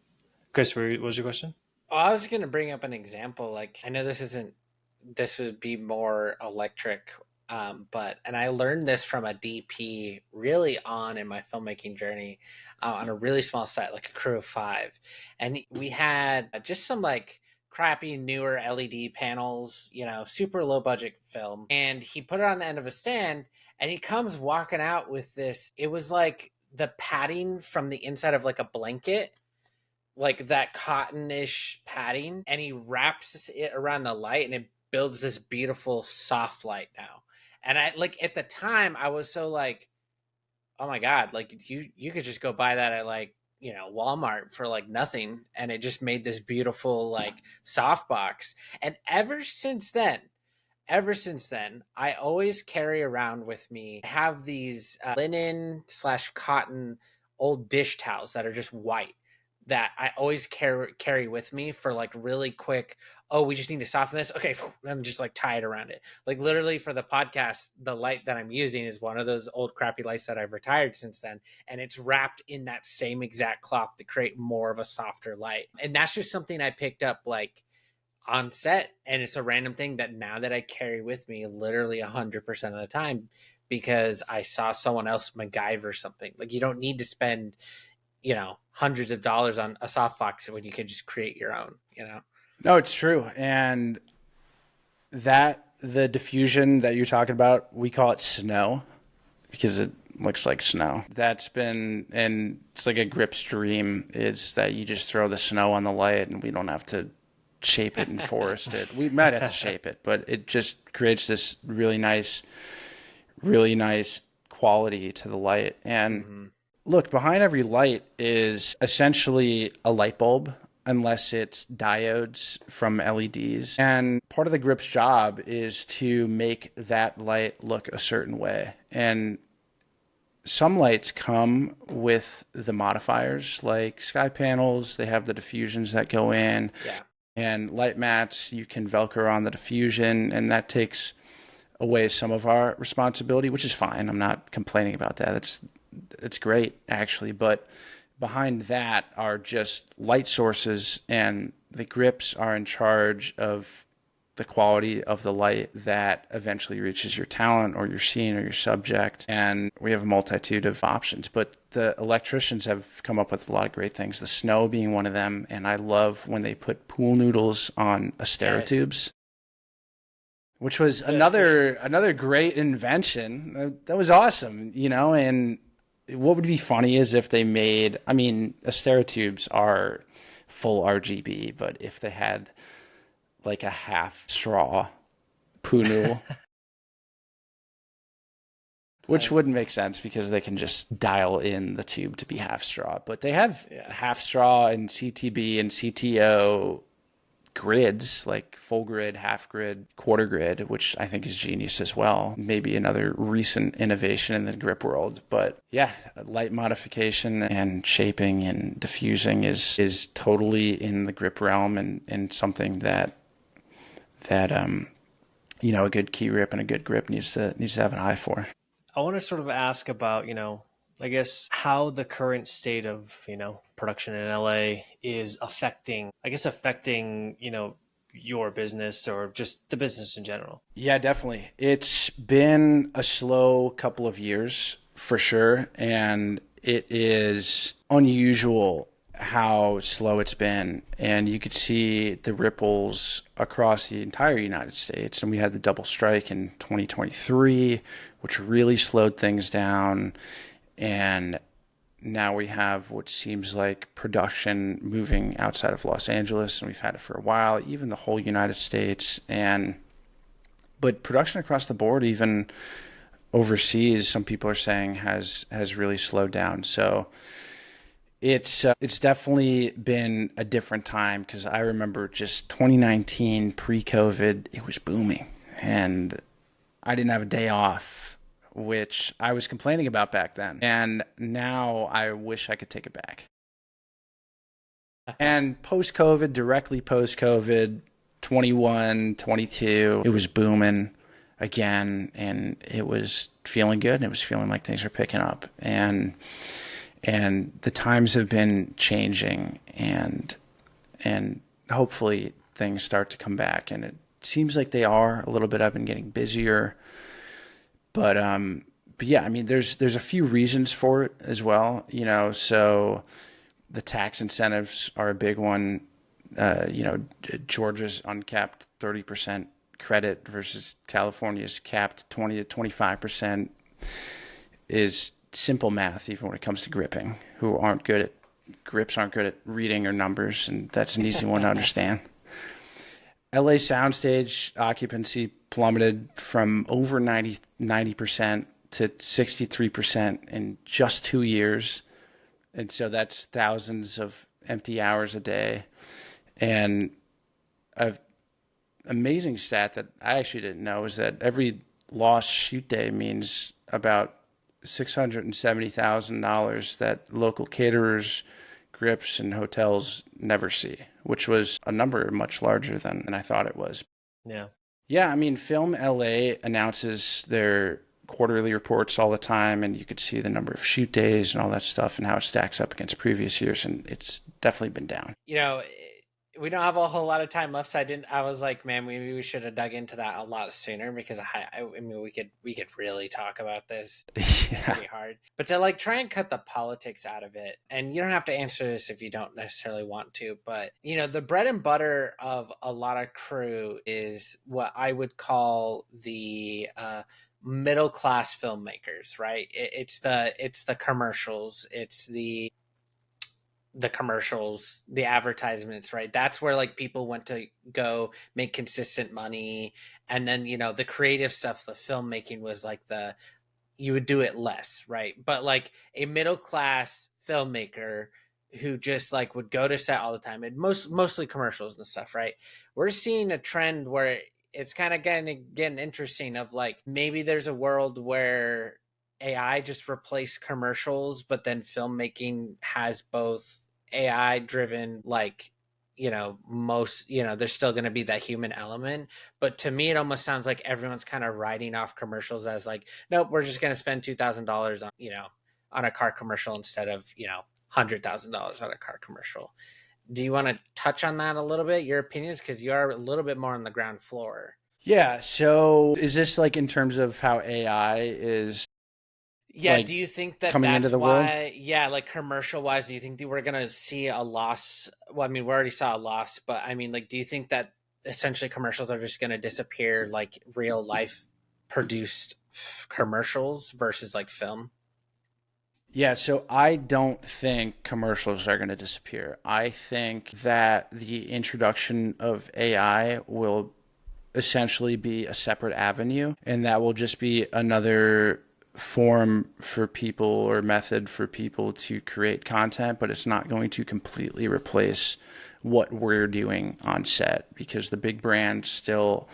A: Chris, what was your question?
B: Oh, I was going to bring up an example. Like, I know this would be more electric, and I learned this from a DP really on in my filmmaking journey on a really small set, like a crew of 5. And we had just some like crappy newer LED panels, super low budget film. And he put it on the end of a stand and he comes walking out with this. It was like the padding from the inside of like a blanket, like that cottonish padding, and he wraps it around the light and it builds this beautiful soft light now. And I like at the time I was so like, oh my god, like you could just go buy that at like Walmart for like nothing, and it just made this beautiful like softbox. And ever since then, I always carry around with me. I have these linen / cotton old dish towels that are just white that I always carry with me for like really quick. Oh, we just need to soften this. Okay, and just like tie it around it. Like literally for the podcast, the light that I'm using is one of those old crappy lights that I've retired since then, and it's wrapped in that same exact cloth to create more of a softer light. And that's just something I picked up like on set, and it's a random thing that now that I carry with me literally 100% of the time because I saw someone else MacGyver something. Like you don't need to spend hundreds of dollars on a softbox when you could just create your own.
C: No, it's true. And the diffusion that you're talking about, we call it snow because it looks like snow. That's been, and it's like a grip's dream is that you just throw the snow on the light and we don't have to shape it and forest it. We might have to shape it, but it just creates this really nice quality to the light. And look, behind every light is essentially a light bulb, unless it's diodes from LEDs. And part of the grip's job is to make that light look a certain way. And some lights come with the modifiers, like sky panels. They have the diffusions that go in.
B: Yeah.
C: And light mats, you can Velcro on the diffusion, and that takes away some of our responsibility, which is fine. I'm not complaining about that. It's great, actually. But behind that are just light sources, and the grips are in charge of the quality of the light that eventually reaches your talent or your scene or your subject. And we have a multitude of options, but the electricians have come up with a lot of great things, the snow being one of them. And I love when they put pool noodles on asterotubes. Yes. Which was another great invention. That was awesome, and what would be funny is if they made, I mean, asterotubes are full RGB, but if they had like a half straw poo noodle, which wouldn't make sense because they can just dial in the tube to be half straw. But they have half straw and CTB and CTO grids, like full grid, half grid, quarter grid, which I think is genius as well. Maybe another recent innovation in the grip world. But yeah, light modification and shaping and diffusing is totally in the grip realm, and something that a good key rip and a good grip needs to have an eye for.
A: I want to sort of ask about, I guess how the current state of, production in LA is affecting, your business or just the business in general.
C: Yeah, definitely. It's been a slow couple of years for sure. And it is unusual how slow it's been. And you could see the ripples across the entire United States. And we had the double strike in 2023, which really slowed things down. And now we have what seems like production moving outside of Los Angeles, and we've had it for a while, even the whole United States. But production across the board, even overseas, some people are saying has really slowed down. So it's definitely been a different time, because I remember just 2019 pre-COVID, it was booming, and I didn't have a day off, which I was complaining about back then. And now I wish I could take it back. And post-COVID, directly post-COVID, 21, 22, it was booming again, and it was feeling good, and it was feeling like things were picking up. And the times have been changing, and hopefully things start to come back. And it seems like they are a little bit. I've been getting busier. But yeah, I mean, there's a few reasons for it as well, so the tax incentives are a big one. Georgia's uncapped 30% credit versus California's capped 20 to 25% is simple math, even when it comes to gripping, grips aren't good at reading or numbers, and that's an easy one to understand. LA soundstage occupancy plummeted from over 90% to 63% in just 2 years. And so that's thousands of empty hours a day. And an amazing stat that I actually didn't know is that every lost shoot day means about $670,000 that local caterers, grips, and hotels never see, which was a number much larger than I thought it was.
A: Yeah.
C: Yeah, I mean, Film LA announces their quarterly reports all the time, and you could see the number of shoot days and all that stuff and how it stacks up against previous years, and it's definitely been down.
B: We don't have a whole lot of time left, so I was like, man, maybe we should have dug into that a lot sooner, because I mean, we could really talk about this. Pretty hard. But to try and cut the politics out of it, and you don't have to answer this if you don't necessarily want to, but the bread and butter of a lot of crew is what I would call the middle class filmmakers, right? It's the commercials, it's the commercials, the advertisements, right? That's where like people went to go make consistent money. And then, the creative stuff, the filmmaking was like you would do it less, right? But like a middle class filmmaker who just like would go to set all the time, and mostly commercials and stuff, right? We're seeing a trend where it's kind of getting interesting of like maybe there's a world where AI just replaced commercials, but then filmmaking has both AI driven, like, there's still going to be that human element. But to me, it almost sounds like everyone's kind of writing off commercials as like, nope, we're just going to spend $2,000 on, on a car commercial instead of, $100,000 on a car commercial. Do you want to touch on that a little bit, your opinions? Because you are a little bit more on the ground floor.
C: Yeah. So is this like in terms of how AI is
B: Yeah,
C: like
B: do you think that
C: coming into
B: that's
C: the world?
B: why, yeah, like commercial wise, do you think that we're going to see a loss? Well, I mean, we already saw a loss, but I mean, like, do you think that essentially commercials are just going to disappear like real life produced commercials versus like film?
C: Yeah, so I don't think commercials are going to disappear. I think that the introduction of AI will essentially be a separate avenue, and that will just be another form for people or method for people to create content, but it's not going to completely replace what we're doing on set because the big brands still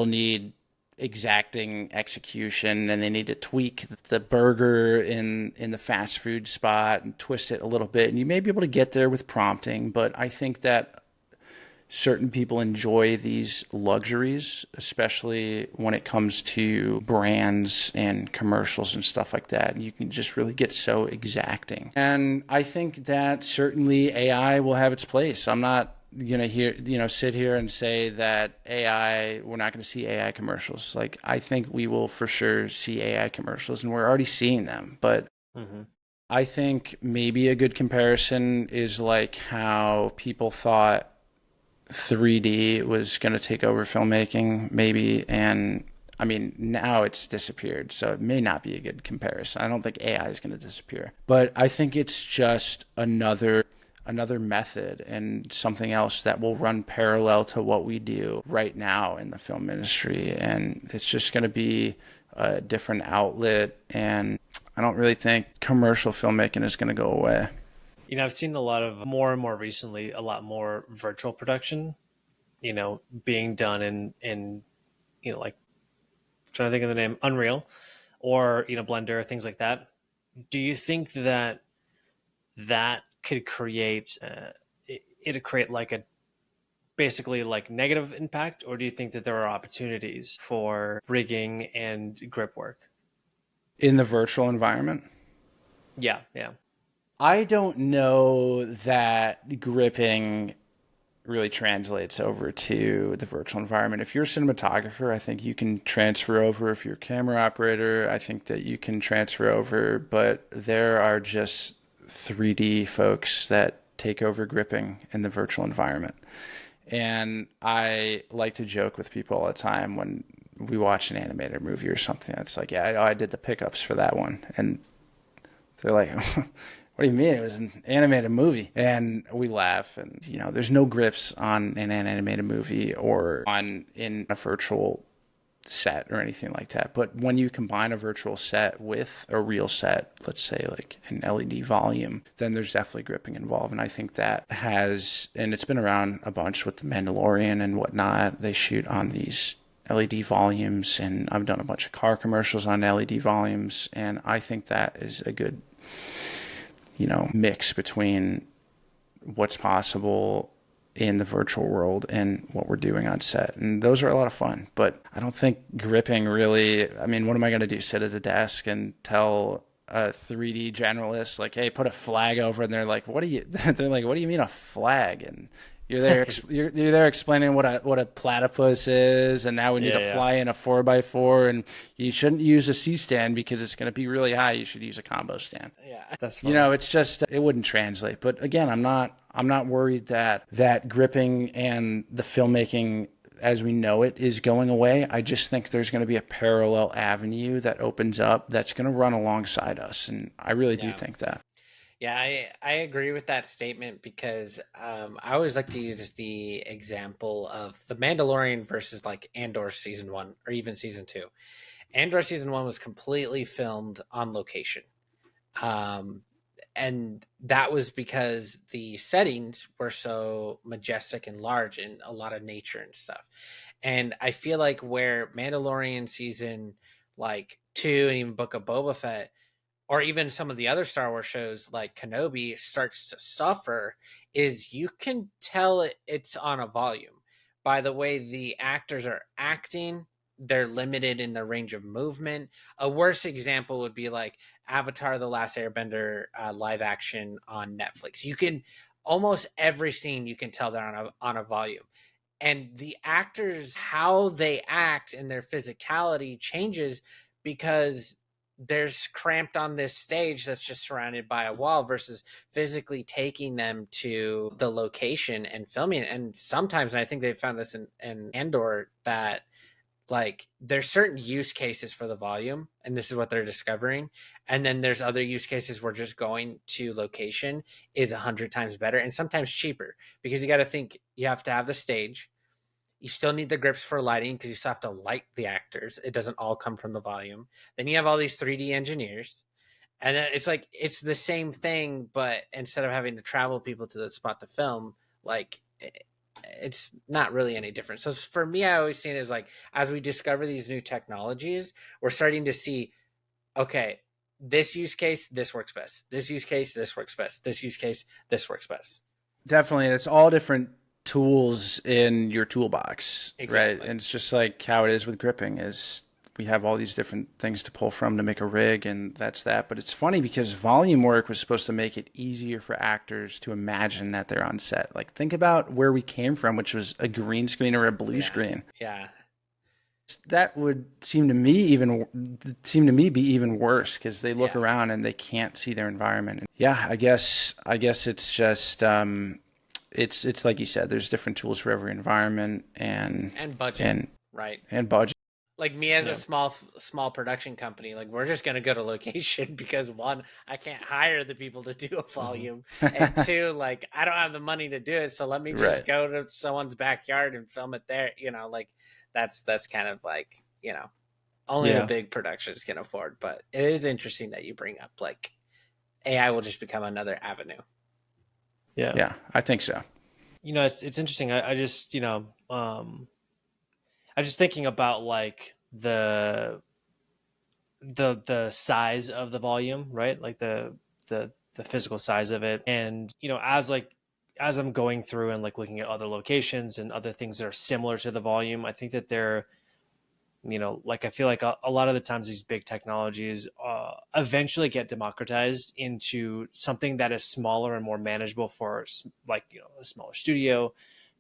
C: need exacting execution, and they need to tweak the burger in the fast food spot and twist it a little bit, and you may be able to get there with prompting, but I think that certain people enjoy these luxuries, especially when it comes to brands and commercials and stuff like that. And you can just really get so exacting. And I think that certainly AI will have its place. I'm not gonna sit here and say that we're not going to see AI commercials. Like, I think we will for sure see AI commercials, and we're already seeing them. But I think maybe a good comparison is like how people thought 3D was going to take over filmmaking, maybe, and I mean, now it's disappeared, so it may not be a good comparison. I don't think AI is going to disappear, but I think it's just another method and something else that will run parallel to what we do right now in the film industry, and it's just going to be a different outlet, and I don't really think commercial filmmaking is going to go away.
A: I've seen a lot of more and more recently, a lot more virtual production, being done in like, I'm trying to think of the name, Unreal or, Blender, things like that. Do you think that could create, it'd create like a basically like negative impact, or do you think that there are opportunities for rigging and grip work
C: in the virtual environment?
A: Yeah.
C: I don't know that gripping really translates over to the virtual environment. If you're a cinematographer, I think you can transfer over. If you're a camera operator, I think that you can transfer over. But there are just 3D folks that take over gripping in the virtual environment. And I like to joke with people all the time when we watch an animated movie or something. It's like, yeah, I did the pickups for that one. And they're like, what do you mean? It was an animated movie. And we laugh. And, there's no grips on an animated movie or in a virtual set or anything like that. But when you combine a virtual set with a real set, let's say like an LED volume, then there's definitely gripping involved. And I think that and it's been around a bunch with The Mandalorian and whatnot. They shoot on these LED volumes, and I've done a bunch of car commercials on LED volumes. And I think that is a good mix between what's possible in the virtual world and what we're doing on set. And those are a lot of fun, but I don't think gripping really, I mean, what am I going to do? Sit at a desk and tell a 3D generalist, like, hey, put a flag over, and they're like, they're like, what do you mean a flag? And you're there, you're there explaining what a platypus is, and now we need to fly in a 4x4, and you shouldn't use a C-stand because it's going to be really high. You should use a combo stand.
B: Yeah,
A: that's fun.
C: It's just, it wouldn't translate. But again, I'm not worried that gripping and the filmmaking as we know it is going away. I just think there's going to be a parallel avenue that opens up that's going to run alongside us. And I really do
B: Yeah.
C: think that.
B: Yeah, I agree with that statement because I always like to use the example of The Mandalorian versus like Andor season 1 or even season 2. Andor season 1 was completely filmed on location. Um, and that was because the settings were so majestic and large and a lot of nature and stuff. And I feel like where Mandalorian season like 2 and even Book of Boba Fett or even some of the other Star Wars shows like Kenobi starts to suffer is you can tell it's on a volume by the way the actors are acting. They're limited in their range of movement. A worse example would be like Avatar: The Last Airbender live action on Netflix. You can almost every scene you can tell they're on a volume, and the actors how they act and their physicality changes because there's cramped on this stage that's just surrounded by a wall versus physically taking them to the location and filming it. And sometimes, and I think they found this in Andor, that like there's certain use cases for the volume and this is what they're discovering, and then there's other use cases where just going to location is 100 times better and sometimes cheaper because you got to think you have to have the stage, you still need the grips for lighting because you still have to light the actors. It doesn't all come from the volume. Then you have all these 3D engineers. And then it's like it's the same thing, but instead of having to travel people to the spot to film, like it's not really any different. So for me, I always see it as like as we discover these new technologies, we're starting to see, okay, this use case, this works best. This use case, this works best. This use case, this works best.
C: Definitely. And it's all different tools in your toolbox, right?
B: Exactly.
C: And it's just like how it is with gripping is we have all these different things to pull from to make a rig, and that's that. But it's funny because volume work was supposed to make it easier for actors to imagine that they're on set. Like think about where we came from, which was a green screen or a blue screen.
B: Yeah.
C: That would seem to me be even worse because they look around and they can't see their environment. Yeah, I guess it's just it's like you said, there's different tools for every environment and
B: budget, right?
C: and budget.
B: Like me as a small production company, like we're just gonna go to location because one, I can't hire the people to do a volume, and two, like I don't have the money to do it, so let me just go to someone's backyard and film it there. Like that's kind of like only the big productions can afford. But it is interesting that you bring up like AI will just become another avenue.
C: Yeah, I think so.
A: It's interesting. I just I was just thinking about like the size of the volume, right? Like the physical size of it. And as I'm going through and like looking at other locations and other things that are similar to the volume, I think that they're like I feel like a lot of the times these big technologies eventually get democratized into something that is smaller and more manageable for like a smaller studio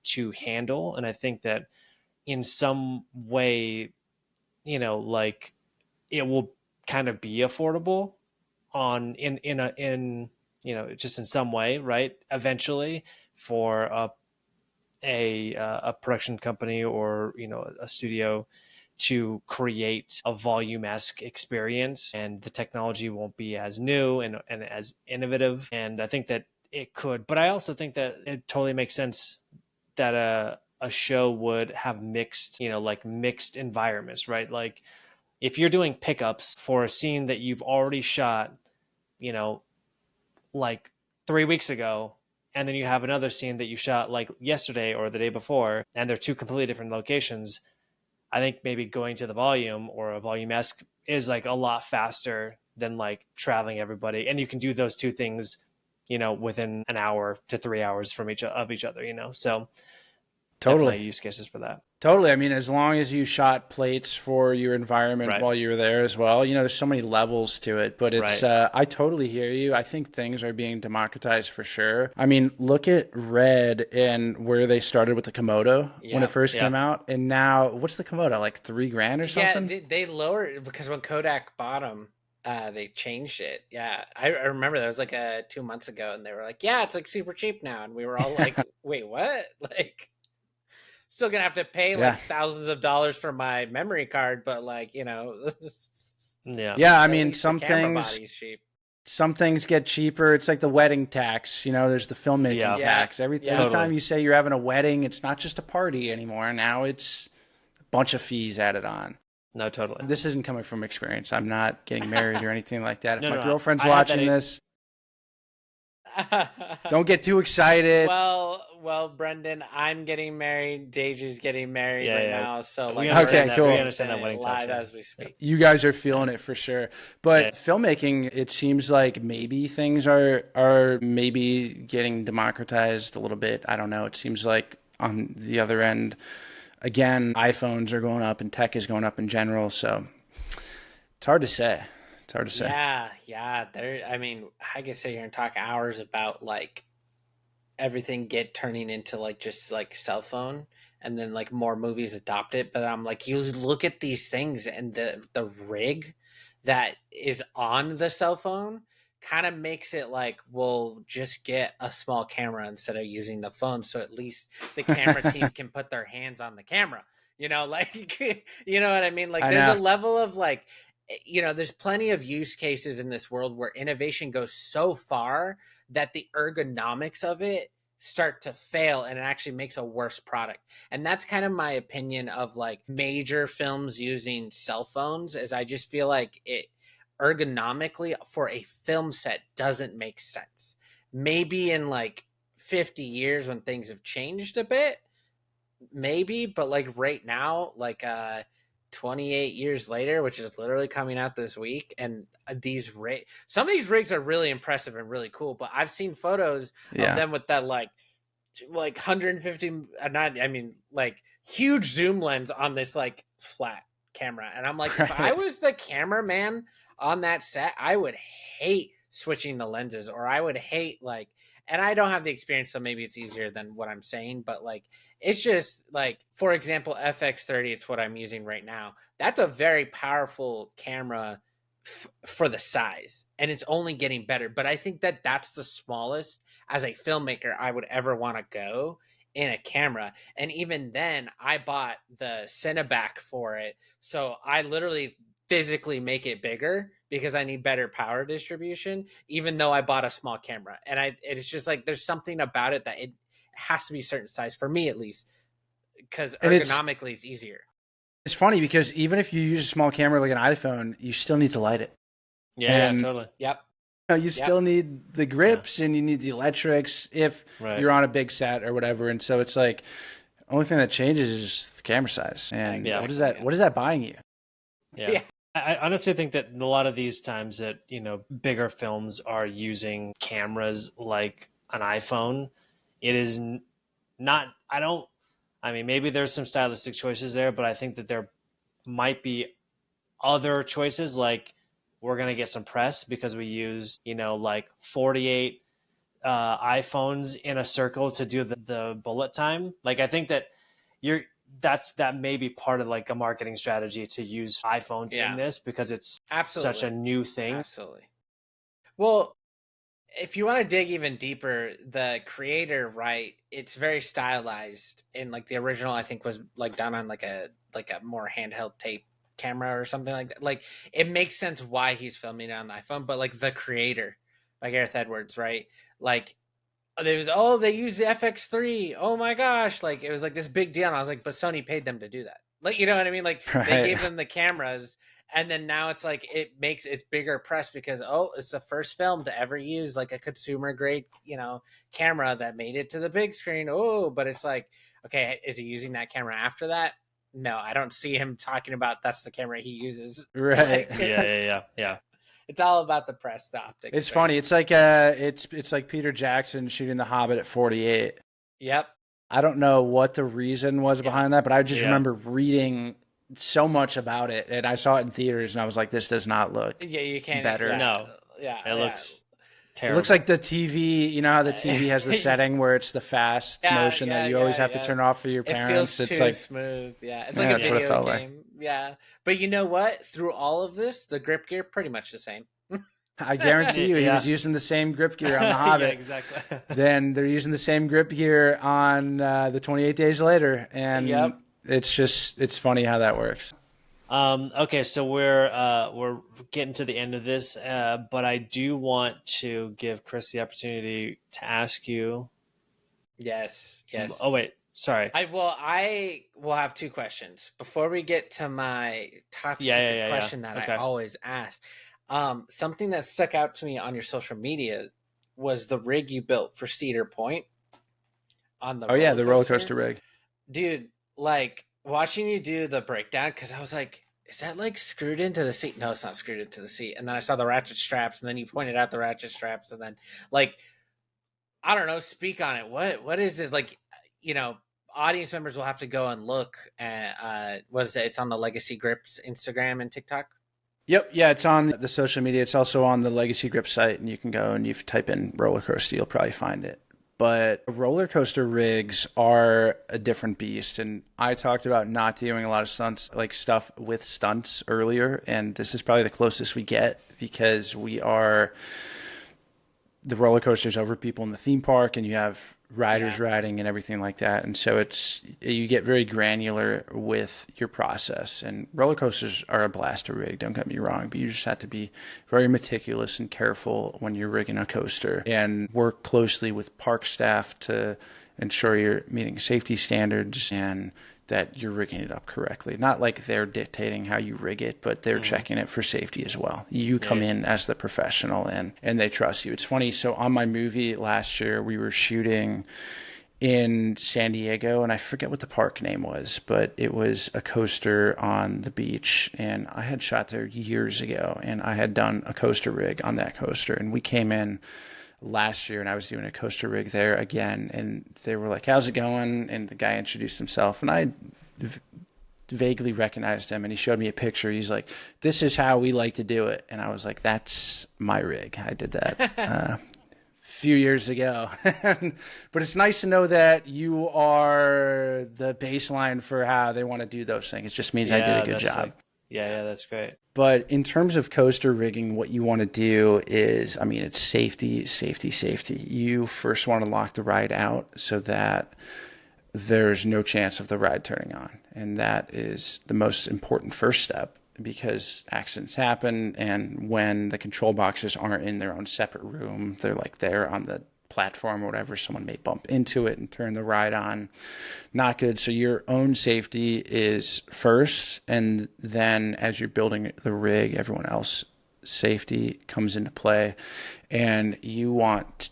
A: to handle. And I think that in some way, like it will kind of be affordable on in just in some way, right? Eventually, for a production company or a studio to create a volume-esque experience, and the technology won't be as new and as innovative. And I think that it could, but I also think that it totally makes sense that a show would have mixed, like mixed environments, right? Like if you're doing pickups for a scene that you've already shot, like 3 weeks ago, and then you have another scene that you shot like yesterday or the day before, and they're two completely different locations, I think maybe going to the volume or a volume-esque is like a lot faster than like traveling everybody. And you can do those two things, within an hour to 3 hours from each other, So definitely
C: Totally.
A: use cases for that.
C: Totally. I mean, as long as you shot plates for your environment while you were there as well, there's so many levels to it. But it's, I totally hear you. I think things are being democratized for sure. I mean, look at Red and where they started with the Komodo when it first came out. And now, what's the Komodo? Like $3,000 or something?
B: Yeah, they lowered it because when Kodak bought them, they changed it. Yeah, I remember that was like 2 months ago, and they were like, "Yeah, it's like super cheap now," and we were all like, "Wait, what?" Like, Still gonna have to pay
C: Yeah.
B: like thousands of dollars for my memory card, but like,
C: Yeah, I
B: at
C: mean,
B: least the camera body's cheap.
C: some things get cheaper. It's like the wedding tax. There's the filmmaking tax. Every
A: Totally.
C: time you say you're having a wedding, it's not just a party anymore. Now it's a bunch of fees added on.
A: No, totally.
C: This isn't coming from experience. I'm not getting married or anything like that. If
A: No,
C: my
A: no,
C: girlfriend's
A: I had that
C: watching this, don't get too excited.
B: Well, Brendan, I'm getting married. Deja's getting married now, so like,
A: we understand
C: cool.
A: We understand that wedding tax
B: live as we speak.
C: You guys are feeling it for sure. But filmmaking, it seems like maybe things are maybe getting democratized a little bit. I don't know. It seems like on the other end, again, iPhones are going up and tech is going up in general. So it's hard to say.
B: Yeah. I mean, I could sit here and talk hours about like everything turning into like just like cell phone, and then like more movies adopt it. But I'm like, you look at these things and the rig that is on the cell phone kind of makes it like, well, just get a small camera instead of using the phone, so at least the camera team can put their hands on the camera. Like you know what I mean? Like there's a level of like, there's plenty of use cases in this world where innovation goes so far that the ergonomics of it start to fail and it actually makes a worse product. And that's kind of my opinion of like major films using cell phones, is I just feel like it ergonomically for a film set doesn't make sense. Maybe in like 50 years when things have changed a bit, maybe, but like right now, like 28 years later, which is literally coming out this week, and some of these rigs are really impressive and really cool, but I've seen photos of them with that like 150 like huge zoom lens on this like flat camera, and I'm like, if I was the cameraman on that set, I would hate switching the lenses, or I would hate like, and I don't have the experience, so maybe it's easier than what I'm saying, but like, it's just like, for example, FX30, it's what I'm using right now. That's a very powerful camera for the size, and it's only getting better. But I think that that's the smallest as a filmmaker I would ever want to go in a camera. And even then, I bought the Cineback for it, so I literally physically make it bigger because I need better power distribution, even though I bought a small camera. And it's just like, there's something about it that it has to be a certain size, for me at least, because ergonomically it's easier.
C: It's funny because even if you use a small camera like an iPhone, you still need to light it.
A: Yeah, totally.
B: Yep.
C: You still need the grips and you need the electrics if you're on a big set or whatever. And so it's like, only thing that changes is the camera size. And what is that buying you?
A: Yeah. I honestly think that a lot of these times that, bigger films are using cameras like an iPhone, it is not, maybe there's some stylistic choices there, but I think that there might be other choices, like we're going to get some press because we use, like 48 iPhones in a circle to do the bullet time. Like, I think that that may be part of like a marketing strategy to use iPhones in this, because it's such a new thing.
B: Absolutely. Well, if you want to dig even deeper, the creator, right, it's very stylized. In like the original, I think, was like done on like a more handheld tape camera or something like that. Like, it makes sense why he's filming it on the iPhone, but like the creator, by Gareth Edwards, right? Like, they use the FX3. Oh my gosh. Like, it was like this big deal. And I was like, but Sony paid them to do that. Like, you know what I mean? Like, they gave them the cameras, and then now it's like, it's bigger press because, it's the first film to ever use like a consumer grade, camera that made it to the big screen. But it's like, okay, is he using that camera after that? No, I don't see him talking about that's the camera he uses.
C: Right.
B: Like,
A: Yeah.
B: It's all about the press, the optics.
C: It's funny. It's like it's like Peter Jackson shooting The Hobbit at 48.
B: Yep.
C: I don't know what the reason was behind that, but I just remember reading so much about it, and I saw it in theaters, and I was like, "This does not look
B: you can't
C: better."
A: No, it looks terrible.
C: It looks like the TV. You know how the TV has the setting where it's the fast motion that you always have to turn off for your parents.
B: It feels
C: it's
B: too
C: like
B: smooth. Yeah, it's like a video game. Like. Yeah, but you know what? Through all of this, the grip gear pretty much the same.
C: I guarantee you, he was using the same grip gear on The Hobbit.
A: Yeah, exactly.
C: Then they're using the same grip gear on the 28 Days Later, and
B: Yep.
C: it's funny how that works.
A: Okay, so we're getting to the end of this, but I do want to give Chris the opportunity to ask you.
B: Yes. Yes.
A: Oh wait, sorry.
B: I will have two questions before we get to my top secret
A: Yeah.
B: question that I
A: Okay.
B: always ask. Something that stuck out to me on your social media was the rig you built for Cedar Point on the
C: Oh yeah,
B: roller
C: the roller
B: coaster.
C: coaster rig.
B: Dude, like watching you do the breakdown, because I was like, is that like screwed into the seat? No, it's not screwed into the seat. And then I saw the ratchet straps, and then you pointed out the ratchet straps, and then like I don't know, speak on it. What is this like? You know, audience members will have to go and look at what is it? It's on the Legacy Grips Instagram and TikTok.
C: Yep, yeah, it's on the social media. It's also on the Legacy Grip site, and you can go and you type in roller coaster, you'll probably find it. But roller coaster rigs are a different beast, and I talked about not doing a lot of stunts, like stuff with stunts earlier, and this is probably the closest we get because the roller coasters over people in the theme park, and you have riders riding and everything like that. And so you get very granular with your process. And roller coasters are a blast to rig, don't get me wrong, but you just have to be very meticulous and careful when you're rigging a coaster and work closely with park staff to ensure you're meeting safety standards and that you're rigging it up correctly. Not like they're dictating how you rig it, but they're checking it for safety as well. You come in as the professional and they trust you. It's funny. So on my movie last year, we were shooting in San Diego, and I forget what the park name was, but it was a coaster on the beach, and I had shot there years ago, and I had done a coaster rig on that coaster, and we came in last year and I was doing a coaster rig there again, and they were like, how's it going? And the guy introduced himself, and I vaguely recognized him, and he showed me a picture. He's like, this is how we like to do it. And I was like, that's my rig. I did that a few years ago. But it's nice to know that you are the baseline for how they want to do those things. It just means I did a good job.
A: Yeah, that's great.
C: But in terms of coaster rigging, what you want to do is, I mean, it's safety, safety, safety. You first want to lock the ride out so that there's no chance of the ride turning on. And that is the most important first step because accidents happen. And when the control boxes aren't in their own separate room, they're like there on the platform or whatever, someone may bump into it and turn the ride on. Not good. So your own safety is first, and then as you're building the rig, everyone else safety comes into play. And you want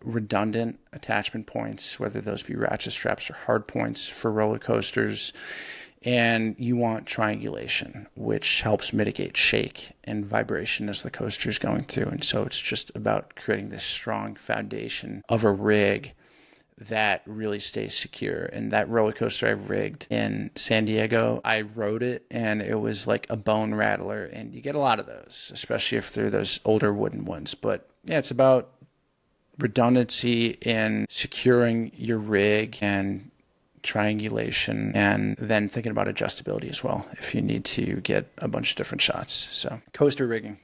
C: redundant attachment points, whether those be ratchet straps or hard points for roller coasters. And you want triangulation, which helps mitigate shake and vibration as the coaster is going through. And so it's just about creating this strong foundation of a rig that really stays secure. And that roller coaster I rigged in San Diego, I rode it and it was like a bone rattler. And you get a lot of those, especially if they're those older wooden ones. But yeah, it's about redundancy in securing your rig and triangulation, and then thinking about adjustability as well if you need to get a bunch of different shots. So coaster rigging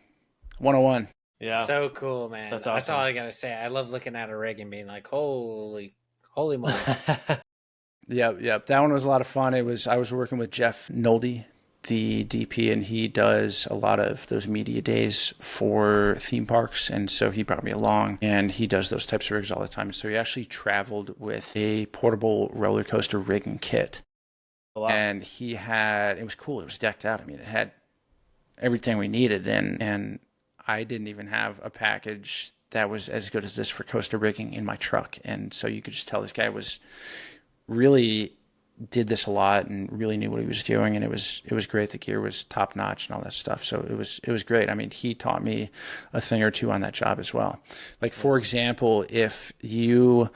C: 101.
A: Yeah.
B: So cool, man.
A: That's awesome.
B: That's all I gotta say. I love looking at a rig and being like, holy moly.
C: Yep. That one was a lot of fun. I was working with Jeff Nolde, the DP, and he does a lot of those media days for theme parks. And so he brought me along, and he does those types of rigs all the time. So he actually traveled with a portable roller coaster rigging kit.
A: Oh, wow.
C: And it was cool. It was decked out. I mean, it had everything we needed. And I didn't even have a package that was as good as this for coaster rigging in my truck. And so you could just tell this guy was really did this a lot and really knew what he was doing, and it was great. The gear was top notch and all that stuff. So it was great. I mean, he taught me a thing or two on that job as well. Like, for example, if you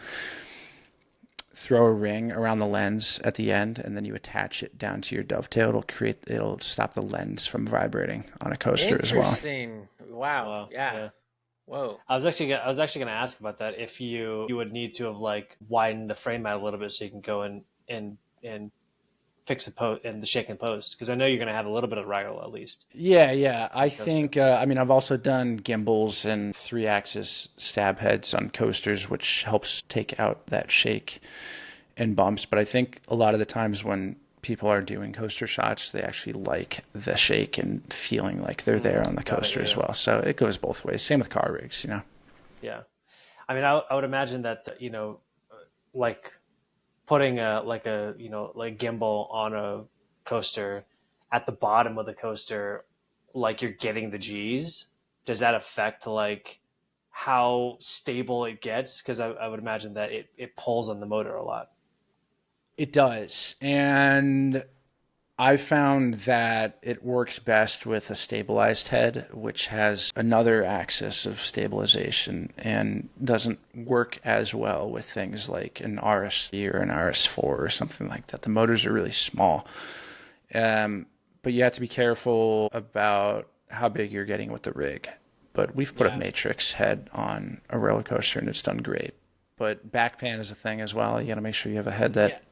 C: throw a ring around the lens at the end and then you attach it down to your dovetail, it'll stop the lens from vibrating on a coaster as well.
B: Interesting. Wow. Yeah. Whoa.
A: I was actually gonna ask about that. If you would need to have like widened the frame out a little bit so you can go and kind fix a post and the shake and post? Because I know you're going to have a little bit of Riel at least.
C: Yeah. I
A: Coaster.
C: think, I mean, I've also done gimbals and 3-axis stab heads on coasters, which helps take out that shake and bumps. But I think a lot of the times when people are doing coaster shots, they actually like the shake and feeling like they're there on the coaster as well. So it goes both ways. Same with car rigs, you know?
A: Yeah. I mean, I would imagine that, like putting like gimbal on a coaster at the bottom of the coaster, like you're getting the G's. Does that affect like how stable it gets? Because I would imagine that it pulls on the motor a lot.
C: It does. And I found that it works best with a stabilized head, which has another axis of stabilization and doesn't work as well with things like an RS3 or an RS4 or something like that. The motors are really small. But you have to be careful about how big you're getting with the rig. But we've put a matrix head on a roller coaster and it's done great. But backpan is a thing as well. You got to make sure you have a head that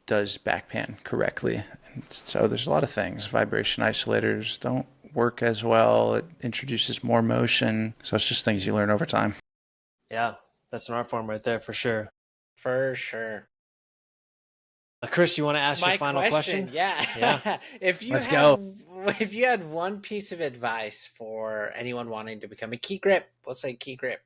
C: does backpan correctly. And so there's a lot of things. Vibration isolators don't work as well. It introduces more motion. So it's just things you learn over time.
A: Yeah, that's an art form right there for sure.
B: For sure.
A: Chris, you want to ask your final question?
B: Yeah. If you had one piece of advice for anyone wanting to become a key grip, let's say key grip,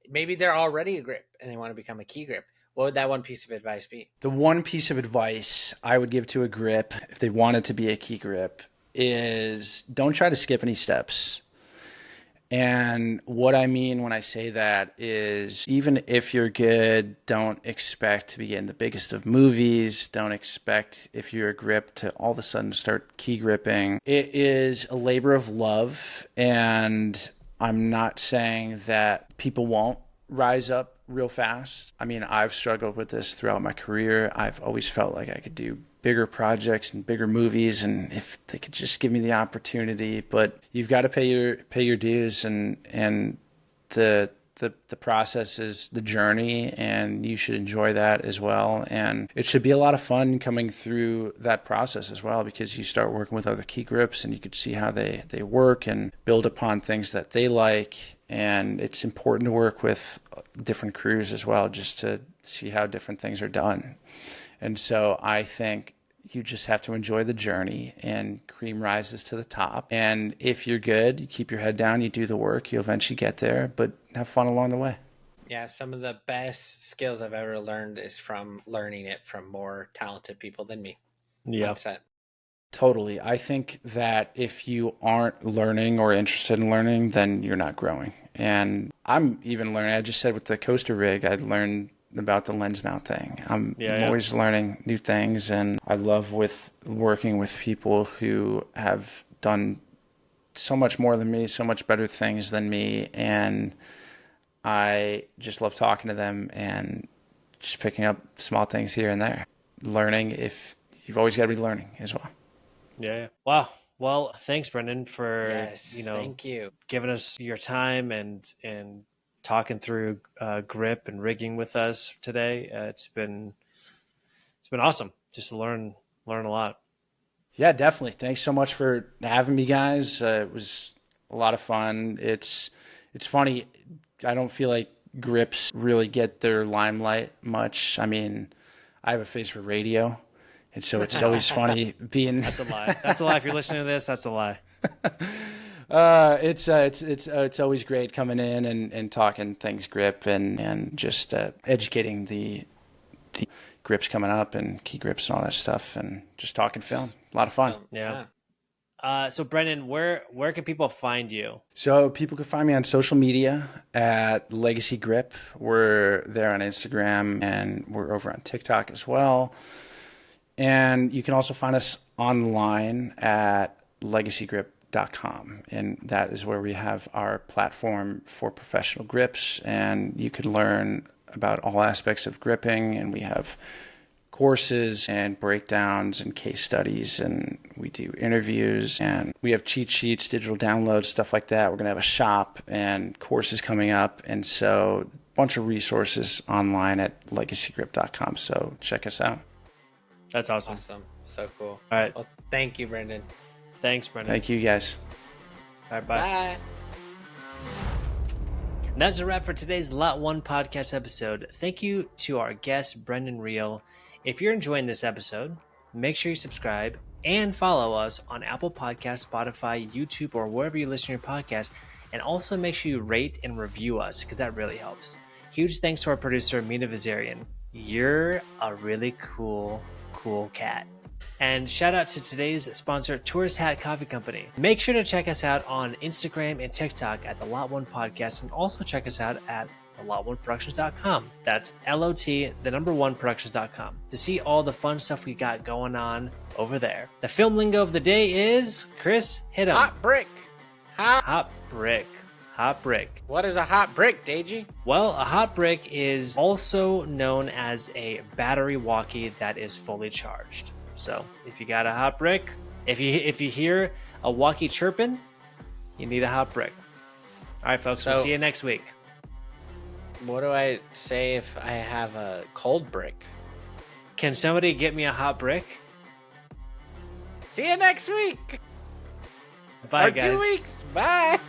B: maybe they're already a grip and they want to become a key grip, what would that one piece of advice be?
C: The one piece of advice I would give to a grip, if they wanted to be a key grip, is don't try to skip any steps. And what I mean when I say that is even if you're good, don't expect to be getting the biggest of movies. Don't expect if you're a grip to all of a sudden start key gripping. It is a labor of love. And I'm not saying that people won't rise up real fast. I mean, I've struggled with this throughout my career. I've always felt like I could do bigger projects and bigger movies, and if they could just give me the opportunity. But you've got to pay your dues, and the process is the journey, and you should enjoy that as well. And it should be a lot of fun coming through that process as well, because you start working with other key grips and you could see how they work and build upon things that they like. And it's important to work with different crews as well, just to see how different things are done. And so I think you just have to enjoy the journey, and cream rises to the top. And if you're good, you keep your head down, you do the work, you'll eventually get there, but have fun along the way.
B: Yeah, some of the best skills I've ever learned is from learning it from more talented people than me.
A: Yeah.
C: Totally. I think that if you aren't learning or interested in learning, then you're not growing. And I'm even learning. I just said with the coaster rig, I learned about the lens mount thing. I'm always learning new things, and I love working with people who have done so much more than me, so much better things than me, and I just love talking to them and just picking up small things here and there. Learning, if you've always got to be learning as well.
A: Yeah. Wow. Well, thanks, Brendan, for
B: thank you,
A: giving us your time and talking through grip and rigging with us today. It's been awesome just to learn a lot.
C: Yeah, definitely. Thanks so much for having me, guys. It was a lot of fun. It's funny. I don't feel like grips really get their limelight much. I mean, I have a face for radio, and so it's always funny being.
A: That's a lie. That's a lie. If you're listening to this, that's a lie.
C: It's always great coming in and talking things grip and just educating the grips coming up and key grips and all that stuff, and just talking film. A lot of fun.
A: Yeah. So Brendan, where can people find you?
C: So people can find me on social media at Legacy Grip. We're there on Instagram, and we're over on TikTok as well. And you can also find us online at legacygrip.com, and that is where we have our platform for professional grips, and you can learn about all aspects of gripping, and we have courses and breakdowns and case studies, and we do interviews, and we have cheat sheets, digital downloads, stuff like that. We're going to have a shop and courses coming up, and so a bunch of resources online at legacygrip.com, so check us out.
A: That's awesome.
B: Awesome. So cool.
A: All right.
B: Well, thank you, Brendan.
A: Thanks, Brendan.
C: Thank you, guys.
A: All right, bye.
B: Bye.
A: And that's a wrap for today's Lot 1 podcast episode. Thank you to our guest, Brendan Riel. If you're enjoying this episode, make sure you subscribe and follow us on Apple Podcasts, Spotify, YouTube, or wherever you listen to your podcast. And also make sure you rate and review us because that really helps. Huge thanks to our producer, Mina Vazarian. You're a really cool cat. And shout out to today's sponsor, Tourist Hat Coffee Company. Make sure to check us out on Instagram and TikTok at the Lot 1 Podcast, and also check us out at lot1productions.com. That's LOT1productions.com to see all the fun stuff we got going on over there. The film lingo of the day is, Chris, hit 'em.
B: Hot brick.
A: Hot brick. Hot brick.
B: What is a hot brick, Deji?
A: Well, a hot brick is also known as a battery walkie that is fully charged. So if you got a hot brick, if you hear a walkie chirping, you need a hot brick. All right, folks, we'll see you next week.
B: What do I say if I have a cold brick?
A: Can somebody get me a hot brick?
B: See you next week.
A: Bye,
B: or
A: guys.
B: 2 weeks. Bye.